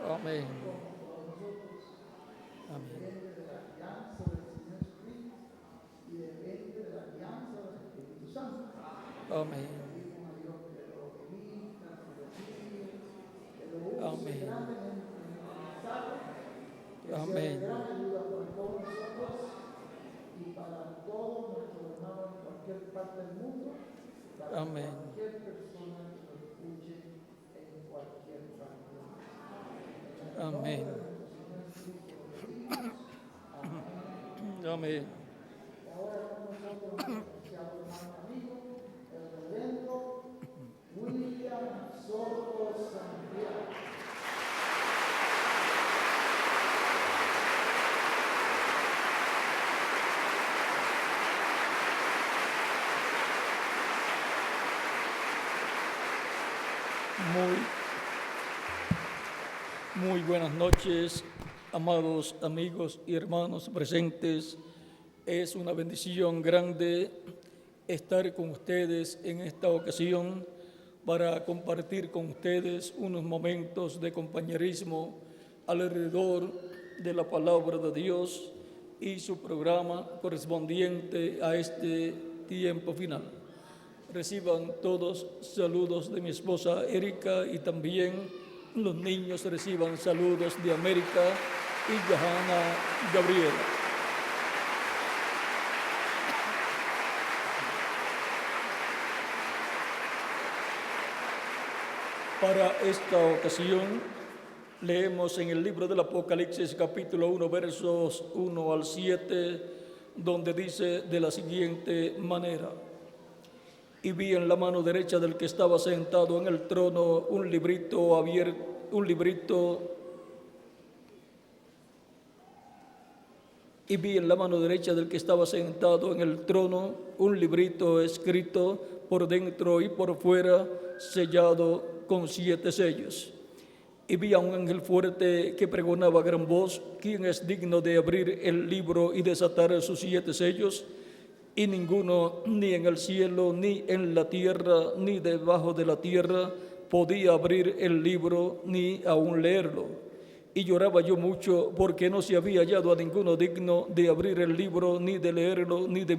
Amén. Amén. Amén. Amén. Amén. Y para todos nuestros hermanos en cualquier parte del mundo, para Amén. cualquier persona que nos escuche en cualquier parte. Amén. Amén. Ahora con nosotros nuestro apreciado hermano amigo, el reverendo William Soto Santiago. Muy buenas noches, amados amigos y hermanos presentes. Es una bendición grande estar con ustedes en esta ocasión para compartir con ustedes unos momentos de compañerismo alrededor de la palabra de Dios y su programa correspondiente a este tiempo final. Reciban todos saludos de mi esposa Erika y también los niños reciban saludos de América y Johanna Gabriela. Para esta ocasión leemos en el libro del Apocalipsis capítulo 1 versos 1 al 7, donde dice de la siguiente manera: y vi en la mano derecha del que estaba sentado en el trono un librito abierto, y vi en la mano derecha del que estaba sentado en el trono un librito escrito por dentro y por fuera, sellado con 7 sellos. Y vi a un ángel fuerte que pregonaba a gran voz: ¿quién es digno de abrir el libro y desatar sus 7 sellos? Y ninguno, ni en el cielo, ni en la tierra, ni debajo de la tierra, podía abrir el libro, ni aun leerlo. Y lloraba yo mucho, porque no se había hallado a ninguno digno de abrir el libro, ni de leerlo, ni de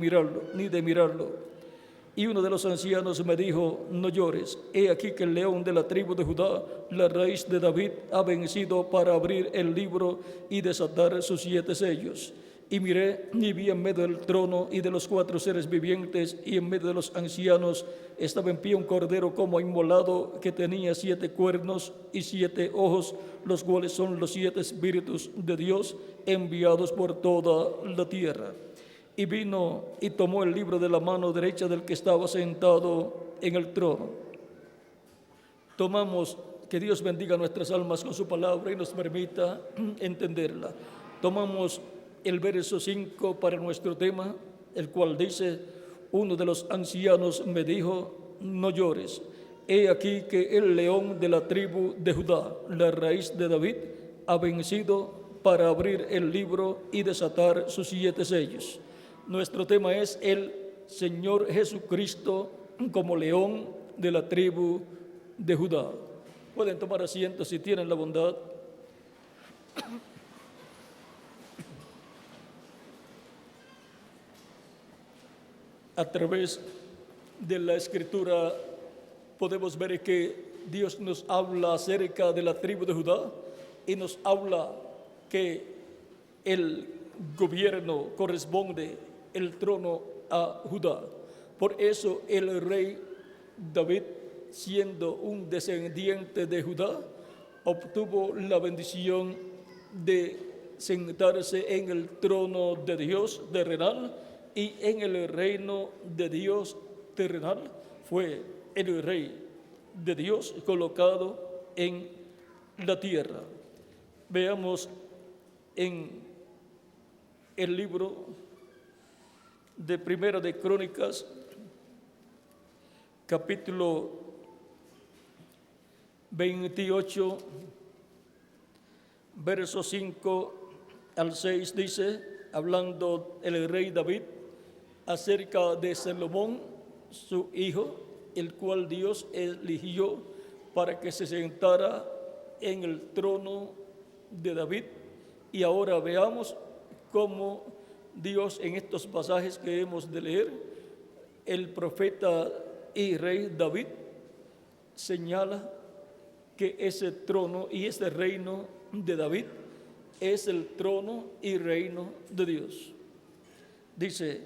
mirarlo. Y uno de los ancianos me dijo: no llores, he aquí que el león de la tribu de Judá, la raíz de David, ha vencido para abrir el libro y desatar sus 7 sellos. Y miré, y vi en medio del trono y de los 4 seres vivientes, y en medio de los ancianos, estaba en pie un cordero como inmolado, que tenía 7 cuernos y 7 ojos, los cuales son los 7 espíritus de Dios enviados por toda la tierra. Y vino y tomó el libro de la mano derecha del que estaba sentado en el trono. Tomamos, que Dios bendiga nuestras almas con su palabra y nos permita entenderla. Tomamos el verso 5 para nuestro tema, el cual dice: uno de los ancianos me dijo: no llores, he aquí que el león de la tribu de Judá, la raíz de David, ha vencido para abrir el libro y desatar sus 7 sellos. Nuestro tema es el Señor Jesucristo como león de la tribu de Judá. Pueden tomar asiento si tienen la bondad. A través de la Escritura podemos ver que Dios nos habla acerca de la tribu de Judá y nos habla que el gobierno corresponde, el trono, a Judá. Por eso el rey David, siendo un descendiente de Judá, obtuvo la bendición de sentarse en el trono de Dios terrenal, y en el reino de Dios terrenal fue el rey de Dios colocado en la tierra. Veamos en el libro de Primera de Crónicas, capítulo 28, versos 5 al 6, dice, hablando el rey David acerca de Salomón, su hijo, el cual Dios eligió para que se sentara en el trono de David. Y ahora veamos cómo Dios, en estos pasajes que hemos de leer, el profeta y rey David señala que ese trono y ese reino de David es el trono y reino de Dios. Dice,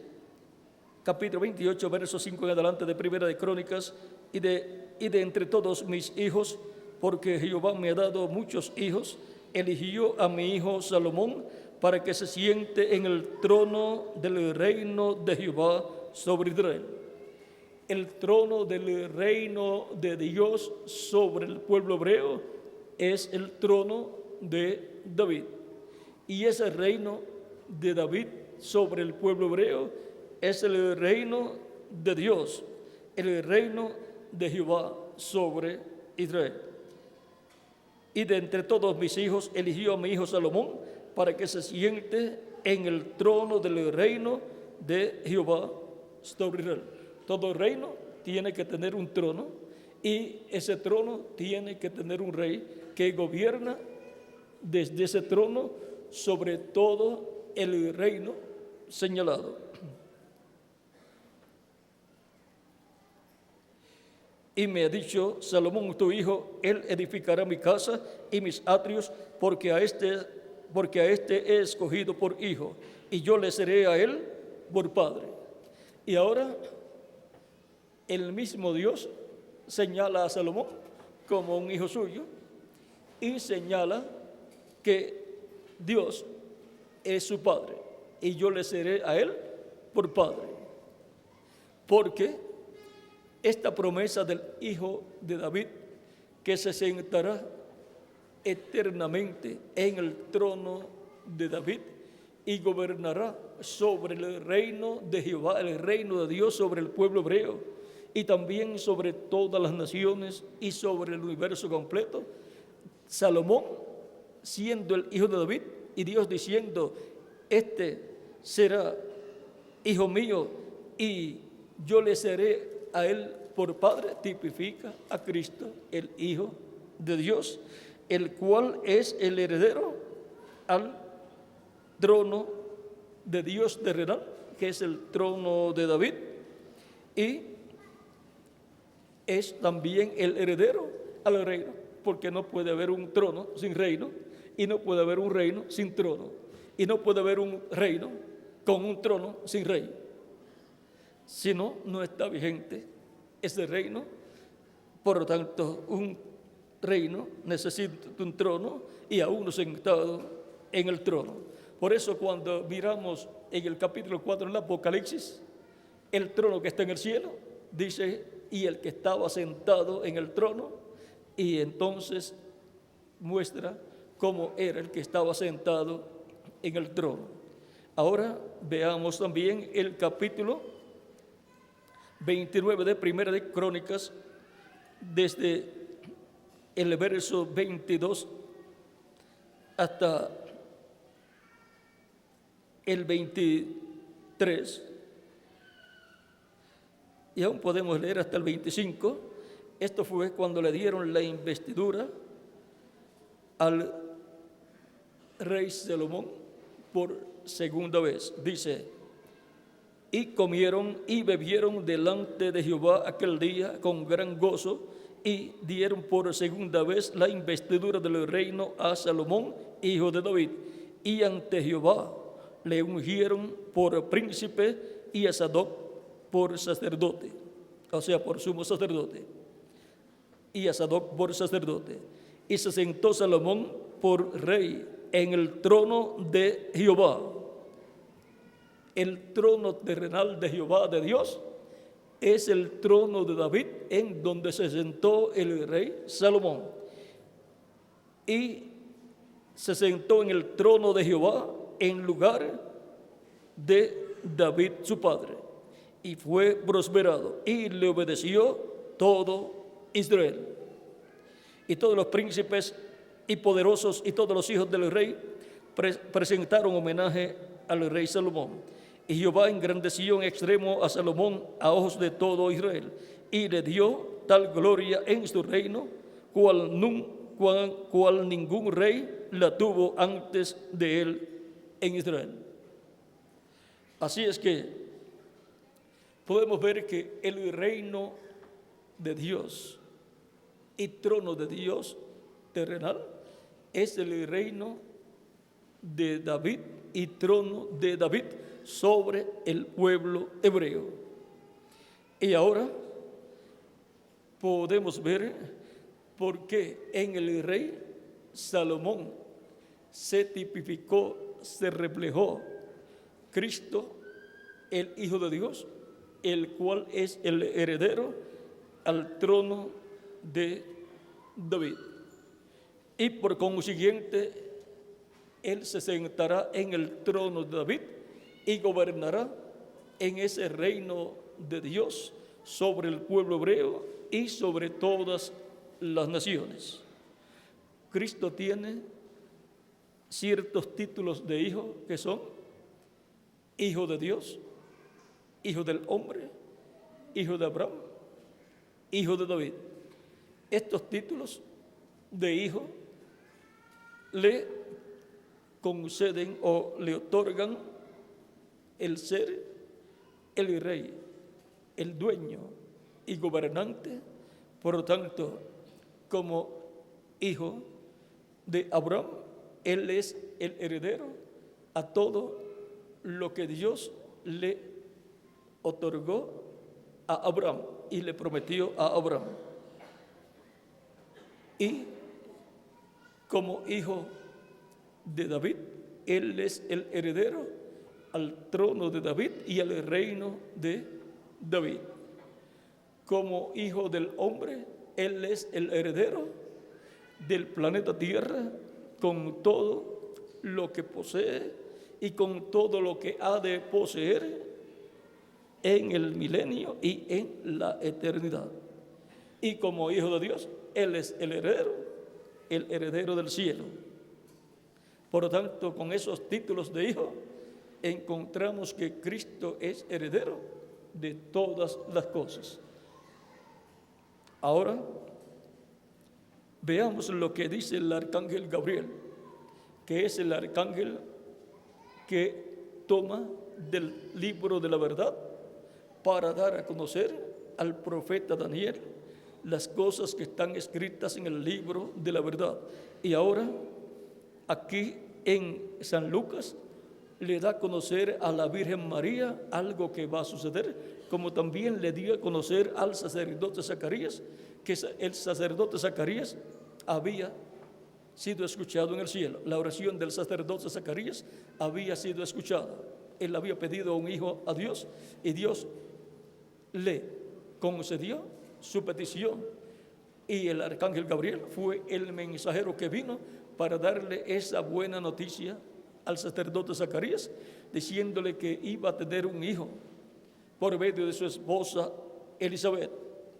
capítulo 28, verso 5 en adelante de Primera de Crónicas, y de entre todos mis hijos, porque Jehová me ha dado muchos hijos, eligió a mi hijo Salomón para que se siente en el trono del reino de Jehová sobre Israel. El trono del reino de Dios sobre el pueblo hebreo es el trono de David. Y ese reino de David sobre el pueblo hebreo es el reino de Dios, el reino de Jehová sobre Israel. Y de entre todos mis hijos eligió a mi hijo Salomón para que se siente en el trono del reino de Jehová sobre Israel. Todo reino tiene que tener un trono y ese trono tiene que tener un rey que gobierna desde ese trono sobre todo el reino señalado. Y me ha dicho Salomón tu hijo, él edificará mi casa y mis atrios, porque a este he escogido por hijo, y yo le seré a él por padre. Y ahora el mismo Dios señala a Salomón como un hijo suyo y señala que Dios es su padre y yo le seré a él por padre. Porque esta promesa del hijo de David, que se sentará eternamente en el trono de David y gobernará sobre el reino de Jehová, el reino de Dios sobre el pueblo hebreo y también sobre todas las naciones y sobre el universo completo. Salomón, siendo el hijo de David, y Dios diciendo, este será hijo mío y yo le seré a él por padre, tipifica a Cristo, el Hijo de Dios, el cual es el heredero al trono de Dios terrenal, que es el trono de David, y es también el heredero al reino, porque no puede haber un trono sin reino, y no puede haber un reino sin trono, y no puede haber un reino con un trono sin rey. Si no, no está vigente ese reino. Por lo tanto, un reino necesita un trono y a uno sentado en el trono. Por eso cuando miramos en el capítulo 4 del Apocalipsis, el trono que está en el cielo, dice, y el que estaba sentado en el trono, y entonces muestra cómo era el que estaba sentado en el trono. Ahora veamos también el capítulo 29 de Primera de Crónicas, desde el verso 22 hasta el 23, y aún podemos leer hasta el 25. Esto fue cuando le dieron la investidura al rey Salomón por segunda vez. Dice, y comieron y bebieron delante de Jehová aquel día con gran gozo, y dieron por segunda vez la investidura del reino a Salomón, hijo de David, y ante Jehová le ungieron por príncipe y a Sadoc por sacerdote, o sea, por sumo sacerdote, y a Sadoc por sacerdote. Y se sentó Salomón por rey en el trono de Jehová. El trono terrenal de Jehová, de Dios, es el trono de David, en donde se sentó el rey Salomón. Y se sentó en el trono de Jehová en lugar de David su padre, y fue prosperado, y le obedeció todo Israel. Y todos los príncipes y poderosos y todos los hijos del rey presentaron homenaje al rey Salomón. Y Jehová engrandeció en extremo a Salomón a ojos de todo Israel, y le dio tal gloria en su reino, cual cual ningún rey la tuvo antes de él en Israel. Así es que podemos ver que el reino de Dios y trono de Dios terrenal es el reino de David y trono de David sobre el pueblo hebreo. Y ahora podemos ver por qué en el rey Salomón se tipificó, se reflejó Cristo, el Hijo de Dios, el cual es el heredero al trono de David. Y por consiguiente, él se sentará en el trono de David y gobernará en ese reino de Dios sobre el pueblo hebreo y sobre todas las naciones. Cristo tiene ciertos títulos de hijo que son hijo de Dios, hijo del hombre, hijo de Abraham, hijo de David. Estos títulos de hijo le conceden o le otorgan el ser el rey, el dueño y gobernante, por lo tanto, como hijo de Abraham, él es el heredero a todo lo que Dios le otorgó a Abraham y le prometió a Abraham. Y como hijo de David, él es el heredero al trono de David y al reino de David. Como hijo del hombre, él es el heredero del planeta Tierra con todo lo que posee y con todo lo que ha de poseer en el milenio y en la eternidad. Y como hijo de Dios, él es el heredero del cielo. Por lo tanto, con esos títulos de hijo, encontramos que Cristo es heredero de todas las cosas. Ahora, veamos lo que dice el arcángel Gabriel, que es el arcángel que toma del libro de la verdad para dar a conocer al profeta Daniel las cosas que están escritas en el libro de la verdad. Y ahora, aquí en San Lucas, le da a conocer a la Virgen María algo que va a suceder, como también le dio a conocer al sacerdote Zacarías, que el sacerdote Zacarías había sido escuchado en el cielo. La oración del sacerdote Zacarías había sido escuchada. Él había pedido un hijo a Dios y Dios le concedió su petición. Y el arcángel Gabriel fue el mensajero que vino para darle esa buena noticia al sacerdote Zacarías, diciéndole que iba a tener un hijo por medio de su esposa Elizabeth.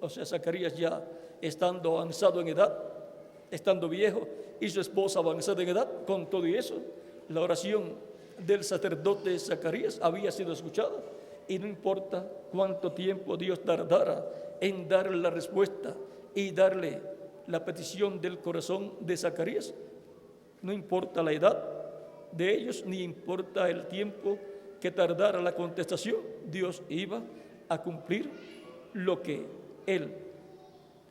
O sea, Zacarías ya estando avanzado en edad, estando viejo, y su esposa avanzada en edad, con todo y eso, la oración del sacerdote Zacarías había sido escuchada, y no importa cuánto tiempo Dios tardara en darle la respuesta y darle la petición del corazón de Zacarías, no importa la edad de ellos, ni importa el tiempo que tardara la contestación, Dios iba a cumplir lo que Él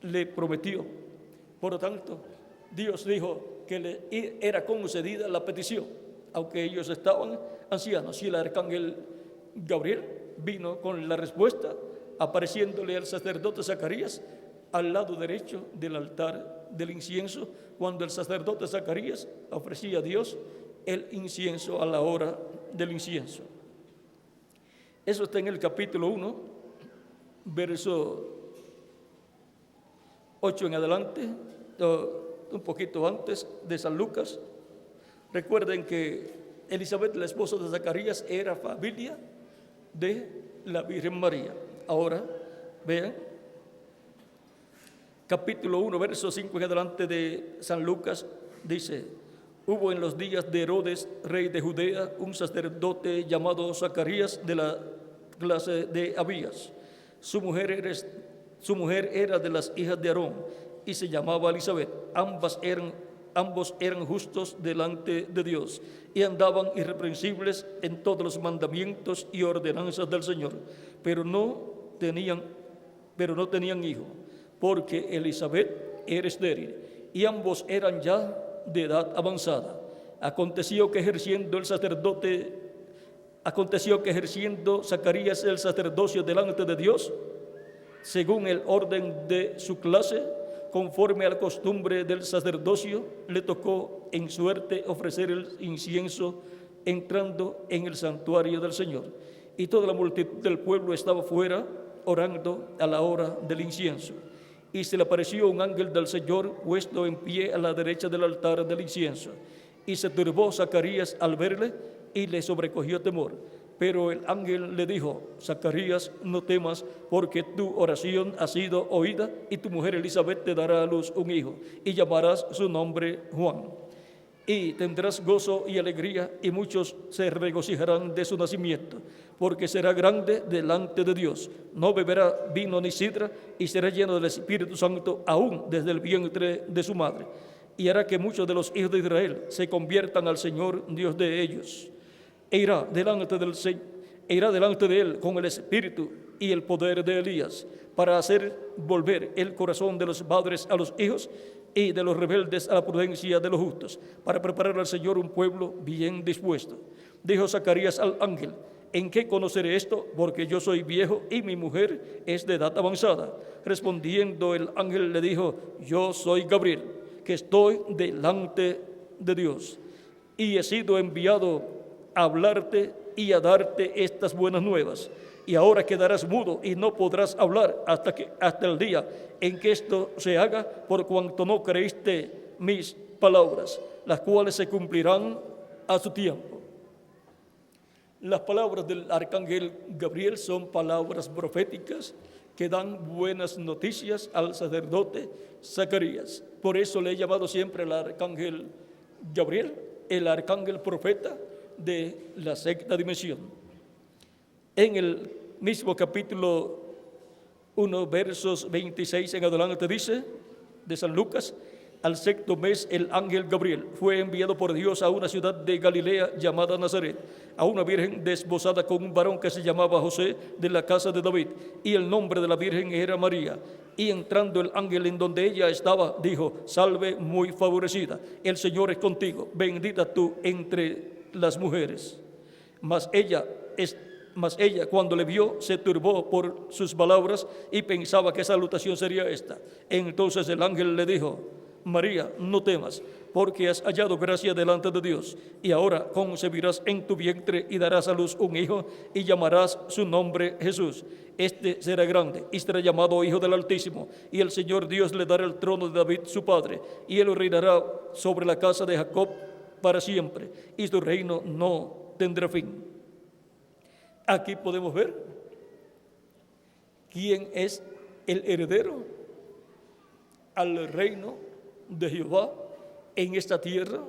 le prometió. Por lo tanto, Dios dijo que le era concedida la petición, aunque ellos estaban ancianos. Y el arcángel Gabriel vino con la respuesta, apareciéndole al sacerdote Zacarías al lado derecho del altar del incienso, cuando el sacerdote Zacarías ofrecía a Dios el incienso a la hora del incienso. Eso está en el capítulo 1, verso 8 en adelante, un poquito antes de San Lucas. Recuerden que Elizabeth, la esposa de Zacarías, era familia de la Virgen María. Ahora, vean, capítulo 1, verso 5 en adelante de San Lucas, dice: hubo en los días de Herodes, rey de Judea, un sacerdote llamado Zacarías, de la clase de Abías. Su mujer era de las hijas de Aarón, y se llamaba Elizabeth. Ambos eran justos delante de Dios y andaban irreprensibles en todos los mandamientos y ordenanzas del Señor, pero no tenían hijo, porque Elizabeth era estéril y ambos eran ya de edad avanzada. Aconteció que ejerciendo Zacarías el sacerdocio delante de Dios, según el orden de su clase, conforme a la costumbre del sacerdocio, le tocó en suerte ofrecer el incienso entrando en el santuario del Señor. Y toda la multitud del pueblo estaba fuera orando a la hora del incienso. Y se le apareció un ángel del Señor puesto en pie a la derecha del altar del incienso. Y se turbó Zacarías al verle y le sobrecogió temor. Pero el ángel le dijo: Zacarías, no temas, porque tu oración ha sido oída, y tu mujer Elizabeth te dará a luz un hijo, y llamarás su nombre Juan. Y tendrás gozo y alegría, y muchos se regocijarán de su nacimiento, porque será grande delante de Dios. No beberá vino ni sidra, y será lleno del Espíritu Santo aún desde el vientre de su madre. Y hará que muchos de los hijos de Israel se conviertan al Señor, Dios de ellos. E irá delante de él con el espíritu y el poder de Elías, para hacer volver el corazón de los padres a los hijos y de los rebeldes a la prudencia de los justos, para preparar al Señor un pueblo bien dispuesto. Dijo Zacarías al ángel: ¿en qué conoceré esto? Porque yo soy viejo y mi mujer es de edad avanzada. Respondiendo el ángel le dijo: yo soy Gabriel, que estoy delante de Dios, y he sido enviado a hablarte y a darte estas buenas nuevas. Y ahora quedarás mudo y no podrás hablar hasta el día en que esto se haga, por cuanto no creíste mis palabras, las cuales se cumplirán a su tiempo. Las palabras del arcángel Gabriel son palabras proféticas que dan buenas noticias al sacerdote Zacarías. Por eso le he llamado siempre el arcángel Gabriel, el arcángel profeta de la sexta dimensión. En el mismo capítulo 1, versos 26 en adelante dice, de San Lucas: al sexto mes el ángel Gabriel fue enviado por Dios a una ciudad de Galilea llamada Nazaret, a una virgen desposada con un varón que se llamaba José, de la casa de David, y el nombre de la virgen era María. Y entrando el ángel en donde ella estaba, dijo: salve, muy favorecida, el Señor es contigo, bendita tú entre las mujeres. Mas ella, cuando le vio, se turbó por sus palabras y pensaba qué salutación sería esta. Entonces el ángel le dijo: María, no temas, porque has hallado gracia delante de Dios, y ahora concebirás en tu vientre y darás a luz un hijo, y llamarás su nombre Jesús. Este será grande y será llamado Hijo del Altísimo, y el Señor Dios le dará el trono de David su padre, y él reinará sobre la casa de Jacob para siempre, y su reino no tendrá fin. Aquí podemos ver quién es el heredero al reino de Jehová en esta tierra,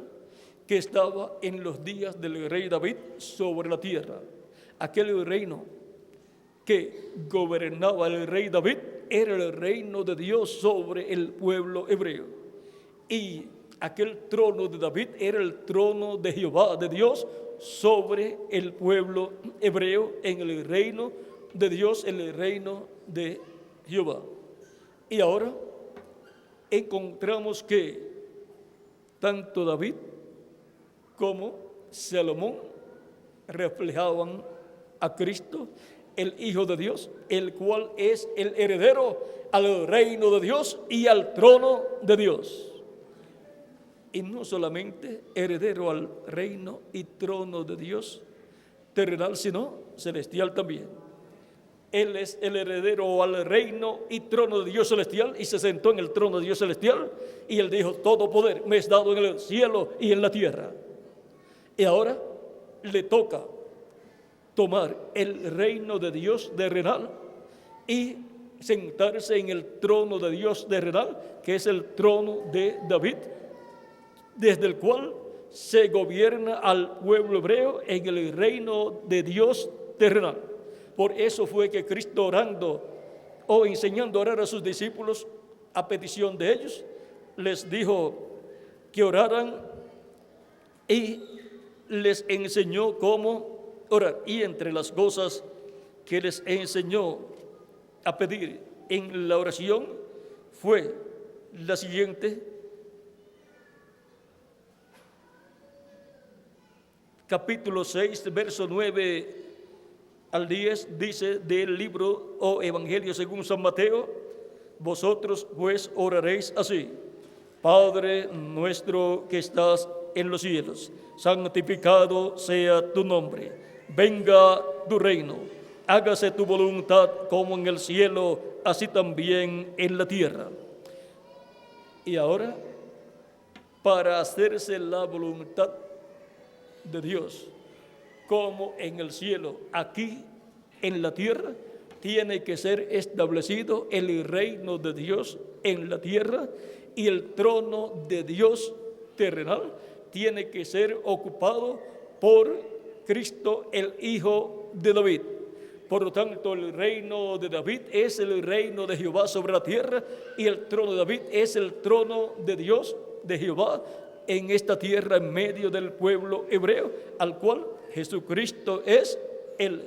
que estaba en los días del rey David sobre la tierra. Aquel reino que gobernaba el rey David era el reino de Dios sobre el pueblo hebreo. Y aquel trono de David era el trono de Jehová, de Dios, sobre el pueblo hebreo, en el reino de Dios, en el reino de Jehová. Y ahora encontramos que tanto David como Salomón reflejaban a Cristo, el Hijo de Dios, el cual es el heredero al reino de Dios y al trono de Dios. Y no solamente heredero al reino y trono de Dios terrenal, sino celestial también. Él es el heredero al reino y trono de Dios celestial, y se sentó en el trono de Dios celestial, y él dijo: todo poder me es dado en el cielo y en la tierra. Y ahora le toca tomar el reino de Dios terrenal y sentarse en el trono de Dios terrenal, que es el trono de David, desde el cual se gobierna al pueblo hebreo en el reino de Dios terrenal. Por eso fue que Cristo, orando o enseñando a orar a sus discípulos, a petición de ellos, les dijo que oraran y les enseñó cómo orar. Y entre las cosas que les enseñó a pedir en la oración fue la siguiente: capítulo 6, verso 9 al 10, dice del libro o Evangelio según San Mateo: vosotros pues oraréis así: Padre nuestro que estás en los cielos, santificado sea tu nombre, venga tu reino, hágase tu voluntad como en el cielo, así también en la tierra. Y ahora, para hacerse la voluntad de Dios, como en el cielo, aquí en la tierra, tiene que ser establecido el reino de Dios en la tierra, y el trono de Dios terrenal tiene que ser ocupado por Cristo, el Hijo de David. Por lo tanto, el reino de David es el reino de Jehová sobre la tierra, y el trono de David es el trono de Dios, de Jehová, en esta tierra, en medio del pueblo hebreo, al cual Jesucristo es el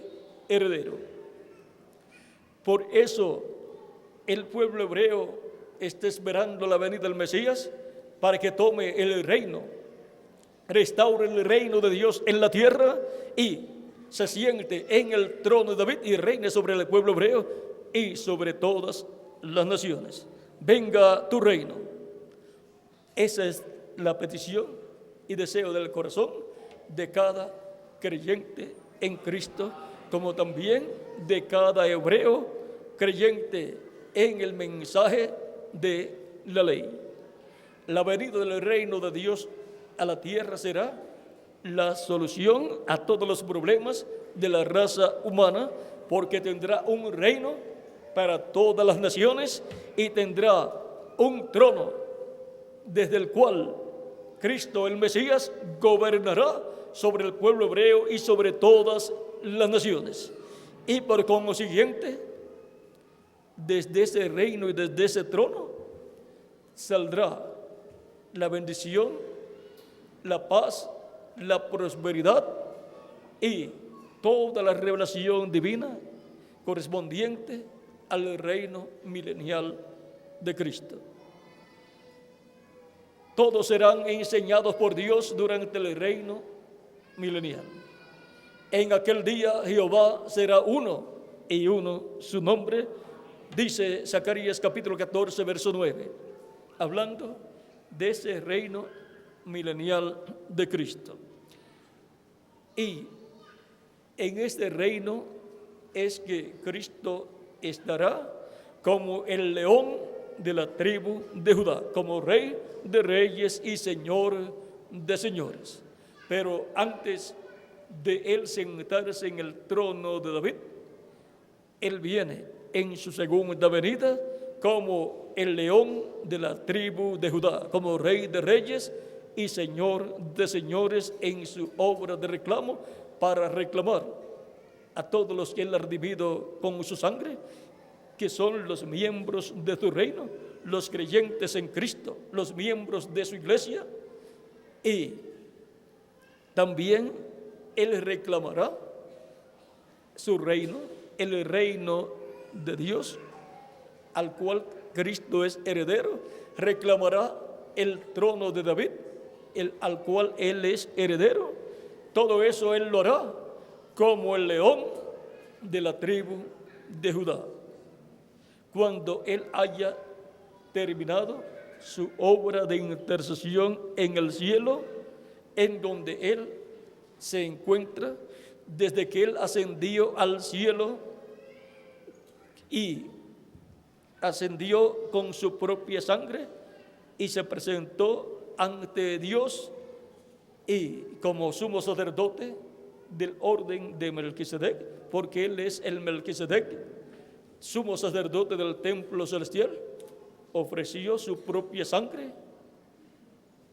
heredero. Por eso el pueblo hebreo está esperando la venida del Mesías para que tome el reino, restaure el reino de Dios en la tierra y se siente en el trono de David y reine sobre el pueblo hebreo y sobre todas las naciones. Venga tu reino. Esa es la petición y deseo del corazón de cada creyente en Cristo, como también de cada hebreo creyente en el mensaje de la ley. La venida del reino de Dios a la tierra será la solución a todos los problemas de la raza humana, porque tendrá un reino para todas las naciones y tendrá un trono desde el cual Cristo el Mesías gobernará sobre el pueblo hebreo y sobre todas las naciones. Y por consiguiente, desde ese reino y desde ese trono saldrá la bendición, la paz, la prosperidad y toda la revelación divina correspondiente al reino milenial de Cristo. Todos serán enseñados por Dios durante el reino milenial. En aquel día Jehová será uno y uno su nombre, dice Zacarías capítulo 14, verso 9, hablando de ese reino milenial de Cristo. Y en este reino es que Cristo estará como el león de la tribu de Judá, como rey de reyes y señor de señores. Pero antes de él sentarse en el trono de David, él viene en su segunda venida como el león de la tribu de Judá, como rey de reyes y señor de señores, en su obra de reclamo, para reclamar a todos los que él ha redimido con su sangre, que son los miembros de su reino, los creyentes en Cristo, los miembros de su iglesia. Y también él reclamará su reino, el reino de Dios, al cual Cristo es heredero. Reclamará el trono de David, al cual él es heredero. Todo eso él lo hará como el león de la tribu de Judá, cuando él haya terminado su obra de intercesión en el cielo, en donde él se encuentra desde que él ascendió al cielo y ascendió con su propia sangre y se presentó ante Dios y como sumo sacerdote del orden de Melquisedec, porque él es el Melquisedec, sumo sacerdote del templo celestial, ofreció su propia sangre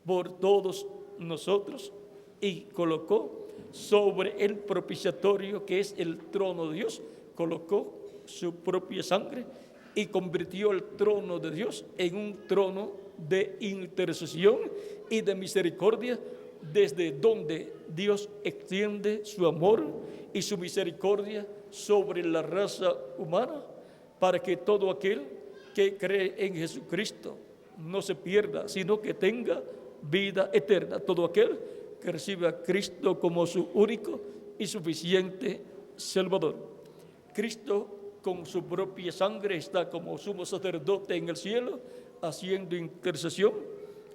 por todos nosotros y colocó sobre el propiciatorio, que es el trono de Dios, colocó su propia sangre y convirtió el trono de Dios en un trono de intercesión y de misericordia, desde donde Dios extiende su amor y su misericordia sobre la raza humana, para que todo aquel que cree en Jesucristo no se pierda, sino que tenga vida eterna. Todo aquel que recibe a Cristo como su único y suficiente Salvador. Cristo, con su propia sangre, está como sumo sacerdote en el cielo, haciendo intercesión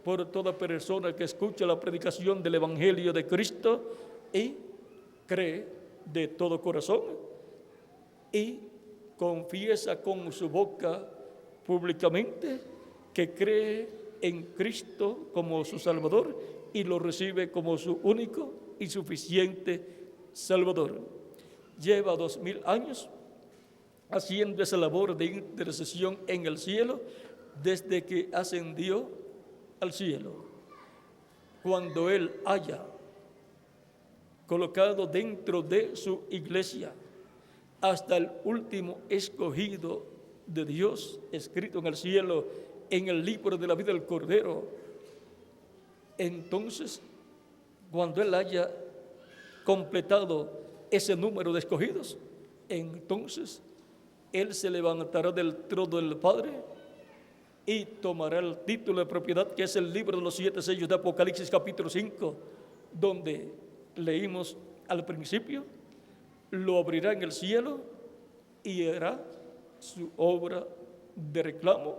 por toda persona que escucha la predicación del Evangelio de Cristo y cree de todo corazón y confiesa con su boca públicamente que cree en Cristo como su Salvador y lo recibe como su único y suficiente Salvador. Lleva 2000 años haciendo esa labor de intercesión en el cielo desde que ascendió al cielo. Cuando Él haya colocado dentro de su iglesia hasta el último escogido de Dios, escrito en el cielo, en el libro de la vida del Cordero, entonces, cuando Él haya completado ese número de escogidos, entonces Él se levantará del trono del Padre y tomará el título de propiedad, que es el libro de los 7 sellos de Apocalipsis capítulo 5, donde leímos al principio, lo abrirá en el cielo y hará su obra de reclamo.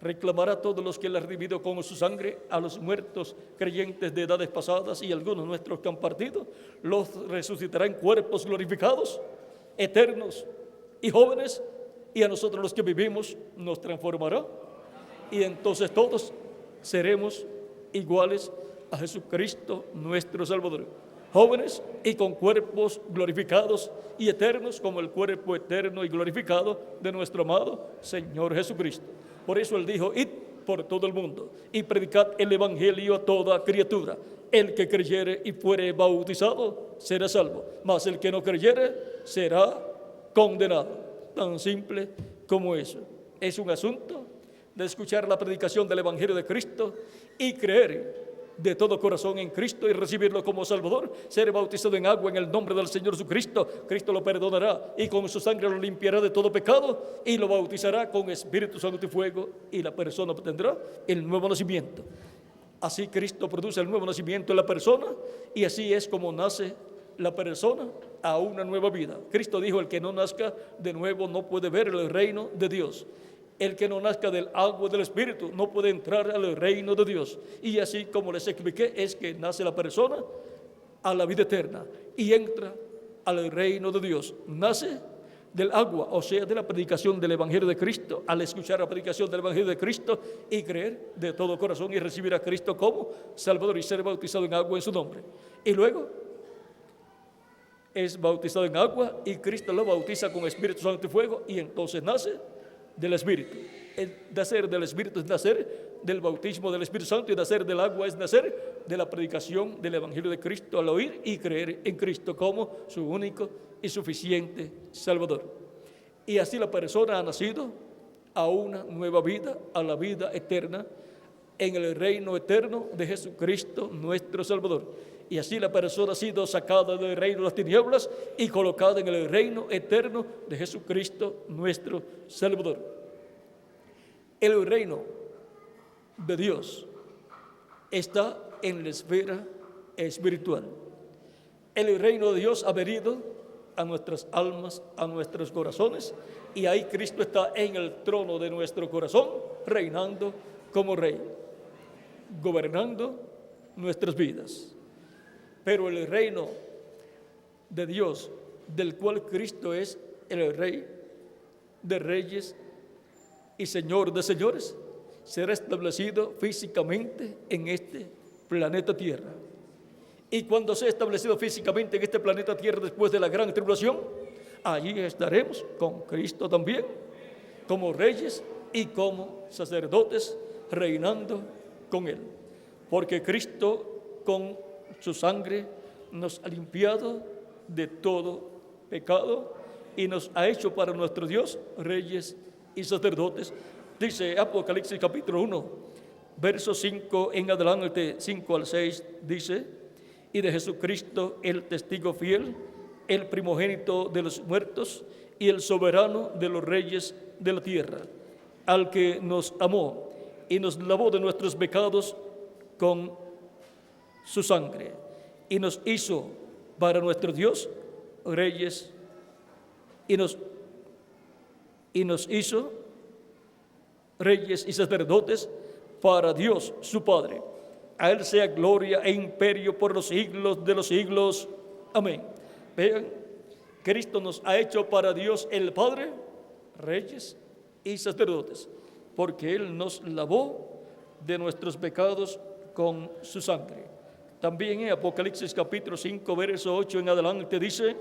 Reclamará a todos los que Él ha redimido con su sangre, a los muertos creyentes de edades pasadas y algunos nuestros que han partido, los resucitará en cuerpos glorificados, eternos y jóvenes, y a nosotros los que vivimos nos transformará, y entonces todos seremos iguales a Jesucristo nuestro Salvador, jóvenes y con cuerpos glorificados y eternos como el cuerpo eterno y glorificado de nuestro amado Señor Jesucristo. Por eso Él dijo: id por todo el mundo y predicad el evangelio a toda criatura. El que creyere y fuere bautizado será salvo, mas el que no creyere será condenado. Tan simple como eso. Es un asunto de escuchar la predicación del evangelio de Cristo y creer de todo corazón en Cristo y recibirlo como Salvador, ser bautizado en agua en el nombre del Señor Jesucristo. Cristo lo perdonará y con su sangre lo limpiará de todo pecado y lo bautizará con Espíritu Santo y fuego, y la persona obtendrá el nuevo nacimiento. Así Cristo produce el nuevo nacimiento en la persona, y así es como nace la persona a una nueva vida. Cristo dijo: el que no nazca de nuevo no puede ver el reino de Dios. El que no nazca del agua del Espíritu no puede entrar al reino de Dios. Y así como les expliqué, es que nace la persona a la vida eterna y entra al reino de Dios. Nace del agua, o sea, de la predicación del Evangelio de Cristo, al escuchar la predicación del Evangelio de Cristo y creer de todo corazón y recibir a Cristo como Salvador y ser bautizado en agua en su nombre. Y luego es bautizado en agua y Cristo lo bautiza con Espíritu Santo y fuego, y entonces nace del Espíritu. El nacer del Espíritu es nacer del bautismo del Espíritu Santo, y nacer del agua es nacer de la predicación del Evangelio de Cristo al oír y creer en Cristo como su único y suficiente Salvador. Y así la persona ha nacido a una nueva vida, a la vida eterna, en el reino eterno de Jesucristo nuestro Salvador. Y así la persona ha sido sacada del reino de las tinieblas y colocada en el reino eterno de Jesucristo nuestro Salvador. El reino de Dios está en la esfera espiritual. El reino de Dios ha venido a nuestras almas, a nuestros corazones, y ahí Cristo está en el trono de nuestro corazón, reinando como Rey, gobernando nuestras vidas. Pero el reino de Dios, del cual Cristo es el Rey de reyes y Señor de señores, será establecido físicamente en este planeta Tierra. Y cuando sea establecido físicamente en este planeta Tierra después de la gran tribulación, allí estaremos con Cristo también, como reyes y como sacerdotes, reinando con Él. Porque Cristo con su sangre nos ha limpiado de todo pecado y nos ha hecho para nuestro Dios reyes y sacerdotes. Dice Apocalipsis capítulo 1, versos 5 en adelante, 5 al 6, dice: y de Jesucristo, el testigo fiel, el primogénito de los muertos y el soberano de los reyes de la tierra, al que nos amó y nos lavó de nuestros pecados con su sangre, y nos hizo para nuestro Dios reyes, y nos hizo reyes y sacerdotes para Dios su Padre. A Él sea gloria e imperio por los siglos de los siglos. Amén. Vean, Cristo nos ha hecho para Dios el Padre reyes y sacerdotes, porque Él nos lavó de nuestros pecados con su sangre. También en Apocalipsis capítulo 5, verso 8 en adelante dice: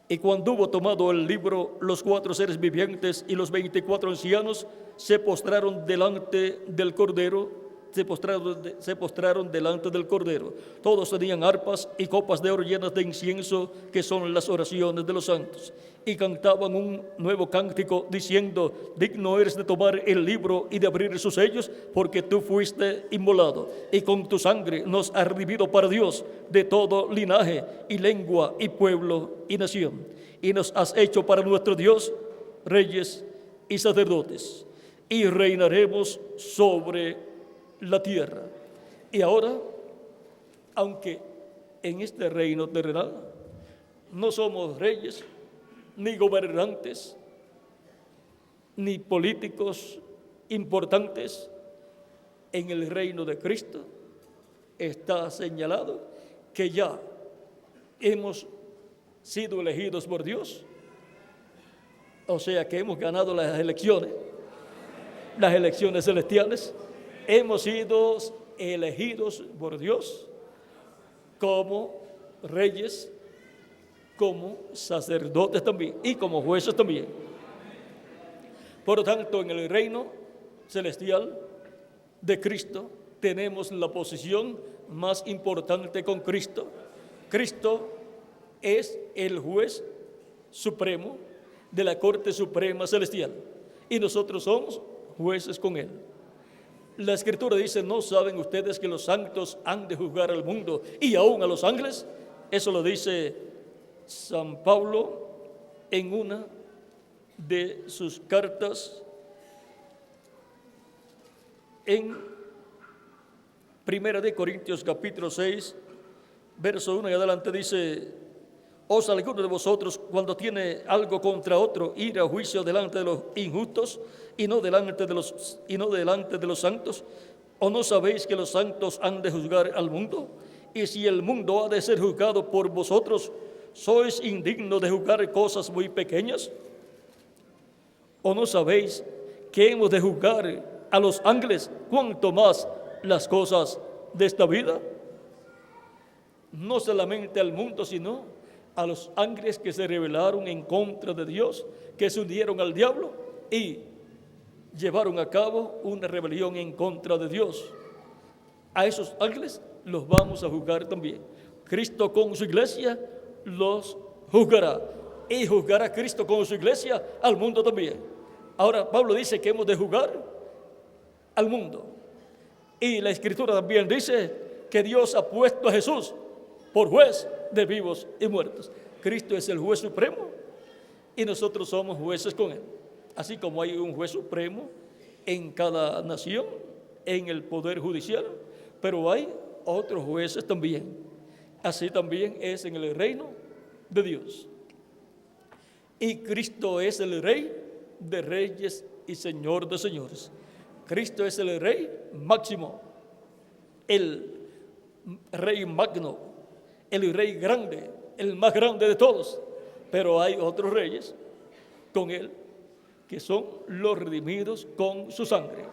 y cuando hubo tomado el libro, los 4 seres vivientes y los 24 ancianos se postraron delante del Cordero. Se postraron delante del Cordero. Todos tenían arpas y copas de oro llenas de incienso, que son las oraciones de los santos. Y cantaban un nuevo cántico, diciendo: digno eres de tomar el libro y de abrir sus sellos, porque tú fuiste inmolado, y con tu sangre nos has redimido para Dios de todo linaje y lengua y pueblo y nación. Y nos has hecho para nuestro Dios reyes y sacerdotes, y reinaremos sobre la tierra. Y ahora, aunque en este reino terrenal no somos reyes, ni gobernantes, ni políticos importantes, en el reino de Cristo está señalado que ya hemos sido elegidos por Dios, o sea que hemos ganado las elecciones celestiales. Hemos sido elegidos por Dios como reyes, como sacerdotes también, y como jueces también. Por lo tanto, en el reino celestial de Cristo tenemos la posición más importante con Cristo. Cristo es el juez supremo de la Corte Suprema Celestial, y nosotros somos jueces con Él. La Escritura dice: ¿no saben ustedes que los santos han de juzgar al mundo y aún a los ángeles? Eso lo dice San Pablo en una de sus cartas, en Primera de Corintios capítulo 6, verso 1 y adelante dice: ¿os alguno de vosotros, cuando tiene algo contra otro, ir a juicio delante de los injustos y no delante de los santos? ¿O no sabéis que los santos han de juzgar al mundo? Y si el mundo ha de ser juzgado por vosotros, ¿sois indignos de juzgar cosas muy pequeñas? ¿O no sabéis que hemos de juzgar a los ángeles, cuanto más las cosas de esta vida? No solamente al mundo, sino a los ángeles que se rebelaron en contra de Dios, que se unieron al diablo y llevaron a cabo una rebelión en contra de Dios. A esos ángeles los vamos a juzgar también. Cristo con su iglesia los juzgará, y juzgará Cristo con su iglesia al mundo también. Ahora Pablo dice que hemos de juzgar al mundo, y la Escritura también dice que Dios ha puesto a Jesús por juez de vivos y muertos. Cristo es el juez supremo y nosotros somos jueces con Él. Así como hay un juez supremo en cada nación, en el poder judicial, pero hay otros jueces también. Así también es en el reino de Dios. Y Cristo es el Rey de reyes y Señor de señores. Cristo es el Rey máximo, el Rey magno, el Rey grande, el más grande de todos. Pero hay otros reyes con Él, que son los redimidos con su sangre,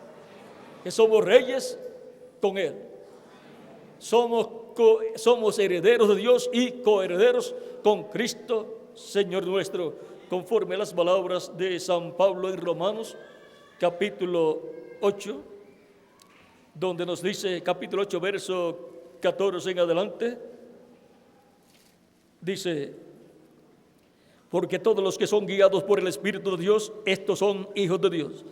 que somos reyes con Él. Somos herederos de Dios y coherederos con Cristo, Señor nuestro, conforme a las palabras de San Pablo en Romanos, capítulo 8, donde nos dice, capítulo 8, verso 14 en adelante, dice: porque todos los que son guiados por el Espíritu de Dios, estos son hijos de Dios.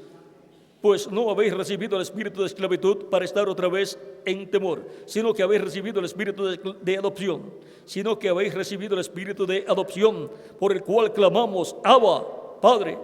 Pues no habéis recibido el espíritu de esclavitud para estar otra vez en temor, sino que habéis recibido el espíritu de adopción, sino que habéis recibido el espíritu de adopción, por el cual clamamos, Abba, Padre.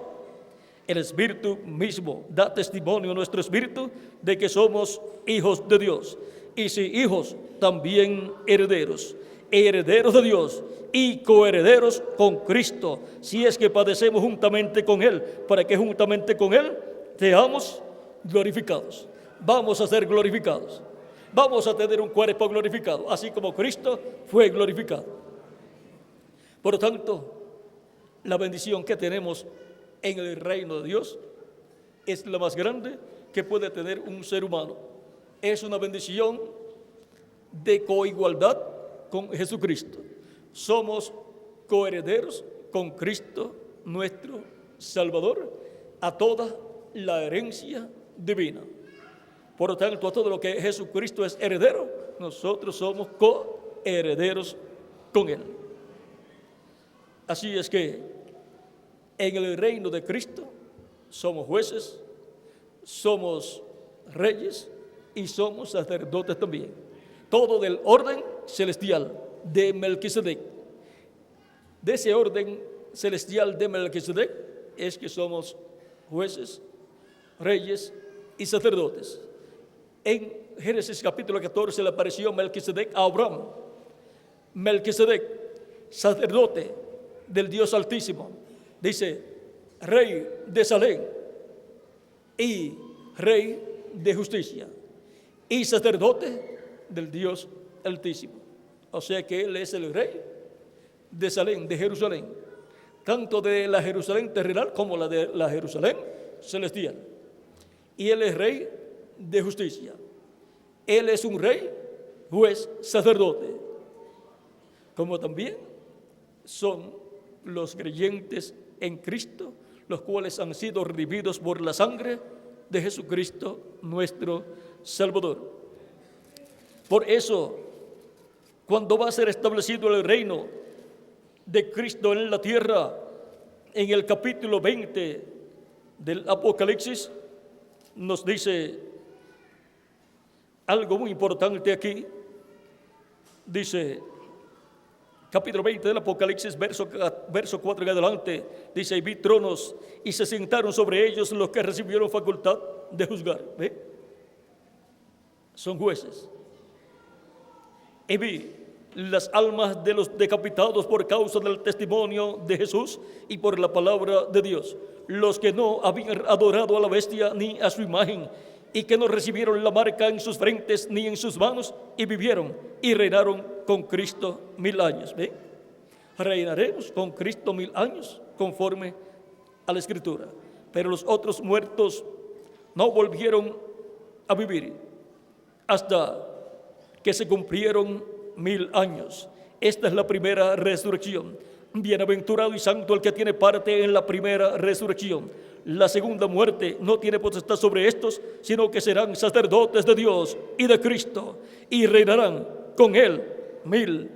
El Espíritu mismo da testimonio a nuestro espíritu de que somos hijos de Dios. Y si hijos, también herederos, herederos de Dios y coherederos con Cristo, si es que padecemos juntamente con Él, para que juntamente con Él seamos glorificados. Vamos a ser glorificados. Vamos a tener un cuerpo glorificado, así como Cristo fue glorificado. Por lo tanto, la bendición que tenemos en el reino de Dios es la más grande que puede tener un ser humano. Es una bendición de coigualdad con Jesucristo. Somos coherederos con Cristo, nuestro Salvador, a toda la herencia divina. Por lo tanto, a todo lo que Jesucristo es heredero, nosotros somos coherederos con Él. Así es que en el reino de Cristo somos jueces, somos reyes y somos sacerdotes también. Todo del orden celestial de Melquisedec. De ese orden celestial de Melquisedec es que somos jueces, reyes y sacerdotes. En Génesis capítulo 14 le apareció Melquisedec a Abraham. Melquisedec, sacerdote del Dios Altísimo, dice, rey de Salem y rey de justicia y sacerdote del Dios Altísimo. O sea que él es el rey de Salem, de Jerusalén, tanto de la Jerusalén terrenal como la de la Jerusalén celestial. Y él es rey de justicia. Él es un rey, juez, sacerdote, como también son los creyentes en Cristo, los cuales han sido redimidos por la sangre de Jesucristo, nuestro Salvador. Por eso, cuando va a ser establecido el reino de Cristo en la tierra, en el capítulo 20 del Apocalipsis, nos dice algo muy importante aquí. Dice, capítulo 20 del Apocalipsis, verso 4 en adelante, dice, y vi tronos y se sentaron sobre ellos los que recibieron facultad de juzgar. ¿Ve? Son jueces. Y vi las almas de los decapitados por causa del testimonio de Jesús y por la palabra de Dios, los que no habían adorado a la bestia ni a su imagen, y que no recibieron la marca en sus frentes ni en sus manos, y vivieron y reinaron con Cristo 1000 años. ¿Ve? Reinaremos con Cristo 1000 años conforme a la Escritura. Pero los otros muertos no volvieron a vivir hasta que se cumplieron 1000 años. Esta es la primera resurrección. Bienaventurado y santo el que tiene parte en la primera resurrección. La segunda muerte no tiene potestad sobre estos, sino que serán sacerdotes de Dios y de Cristo, y reinarán con Él 1000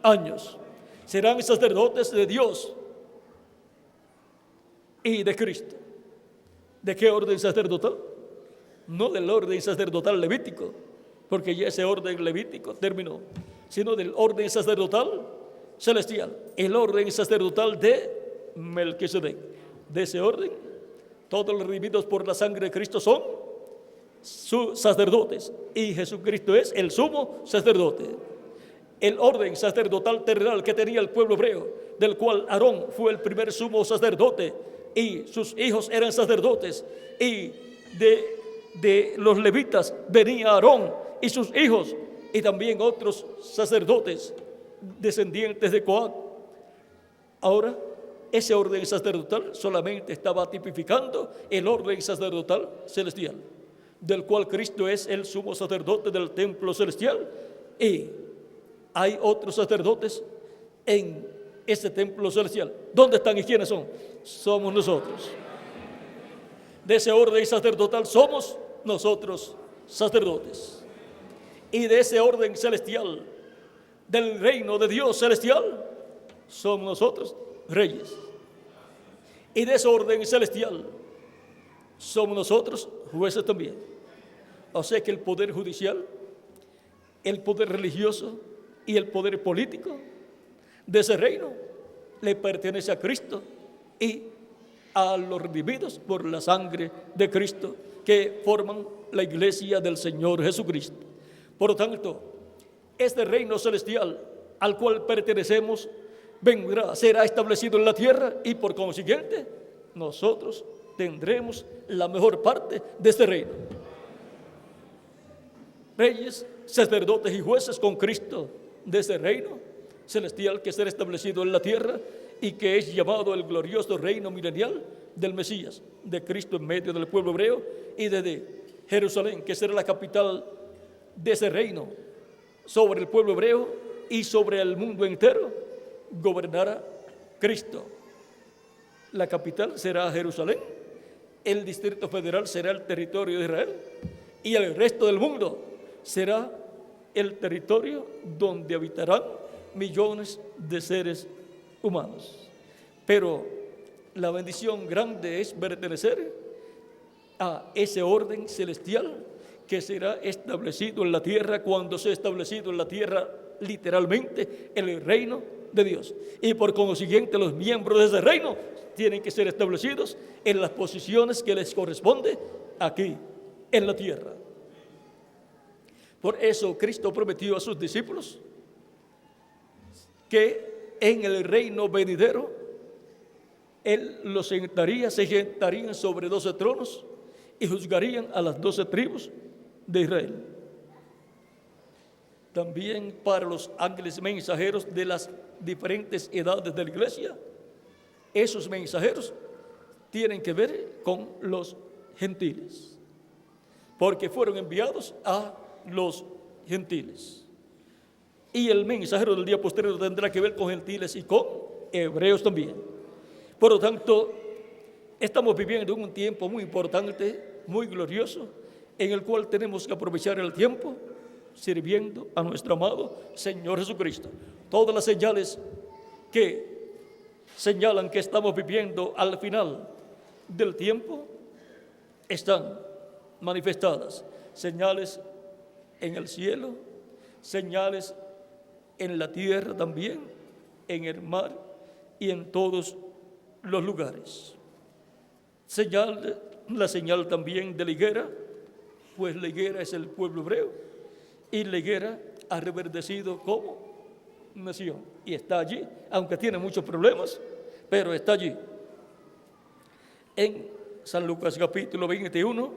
años. Serán sacerdotes de Dios y de Cristo. ¿De qué orden sacerdotal? No del orden sacerdotal levítico, porque ya ese orden levítico terminó, sino del orden sacerdotal celestial, el orden sacerdotal de Melquisedec. De ese orden, todos los redimidos por la sangre de Cristo son sus sacerdotes, y Jesucristo es el sumo sacerdote. El orden sacerdotal terrenal que tenía el pueblo hebreo, del cual Aarón fue el primer sumo sacerdote, y sus hijos eran sacerdotes, y de los levitas venía Aarón y sus hijos, y también otros sacerdotes descendientes de Coat. Ahora, ese orden sacerdotal solamente estaba tipificando el orden sacerdotal celestial, del cual Cristo es el sumo sacerdote del templo celestial, y hay otros sacerdotes en ese templo celestial. ¿Dónde están y quiénes son? Somos nosotros. De ese orden sacerdotal somos nosotros sacerdotes. Y de ese orden celestial, del reino de Dios celestial, somos nosotros reyes. Y de ese orden celestial somos nosotros jueces también. O sea que el poder judicial, el poder religioso y el poder político de ese reino le pertenece a Cristo y a los redimidos por la sangre de Cristo, que forman la iglesia del Señor Jesucristo. Por lo tanto, este reino celestial al cual pertenecemos será establecido en la tierra, y por consiguiente nosotros tendremos la mejor parte de este reino. Reyes, sacerdotes y jueces con Cristo de ese reino celestial que será establecido en la tierra y que es llamado el glorioso reino milenial del Mesías, de Cristo en medio del pueblo hebreo, y desde Jerusalén, que será la capital de ese reino sobre el pueblo hebreo y sobre el mundo entero, gobernará Cristo. La capital será Jerusalén, el Distrito Federal será el territorio de Israel y el resto del mundo será el territorio donde habitarán millones de seres humanos. Pero la bendición grande es pertenecer a ese orden celestial que será establecido en la tierra cuando sea establecido en la tierra literalmente el reino de Dios. Y por consiguiente los miembros de ese reino tienen que ser establecidos en las posiciones que les corresponde aquí en la tierra. Por eso Cristo prometió a sus discípulos que en el reino venidero Él los sentaría, se sentarían sobre 12 tronos y juzgarían a las 12 tribus de Israel. También para los ángeles mensajeros de las diferentes edades de la iglesia, esos mensajeros tienen que ver con los gentiles, porque fueron enviados a los gentiles. Y el mensajero del día posterior tendrá que ver con gentiles y con hebreos también. Por lo tanto, estamos viviendo un tiempo muy importante, muy glorioso, en el cual tenemos que aprovechar el tiempo sirviendo a nuestro amado Señor Jesucristo. Todas las señales que señalan que estamos viviendo al final del tiempo están manifestadas. Señales en el cielo, señales en la tierra también, en el mar y en todos los lugares. La señal también de la higuera, pues la higuera es el pueblo hebreo y la higuera ha reverdecido como nación y está allí, aunque tiene muchos problemas, pero está allí. En San Lucas capítulo 21,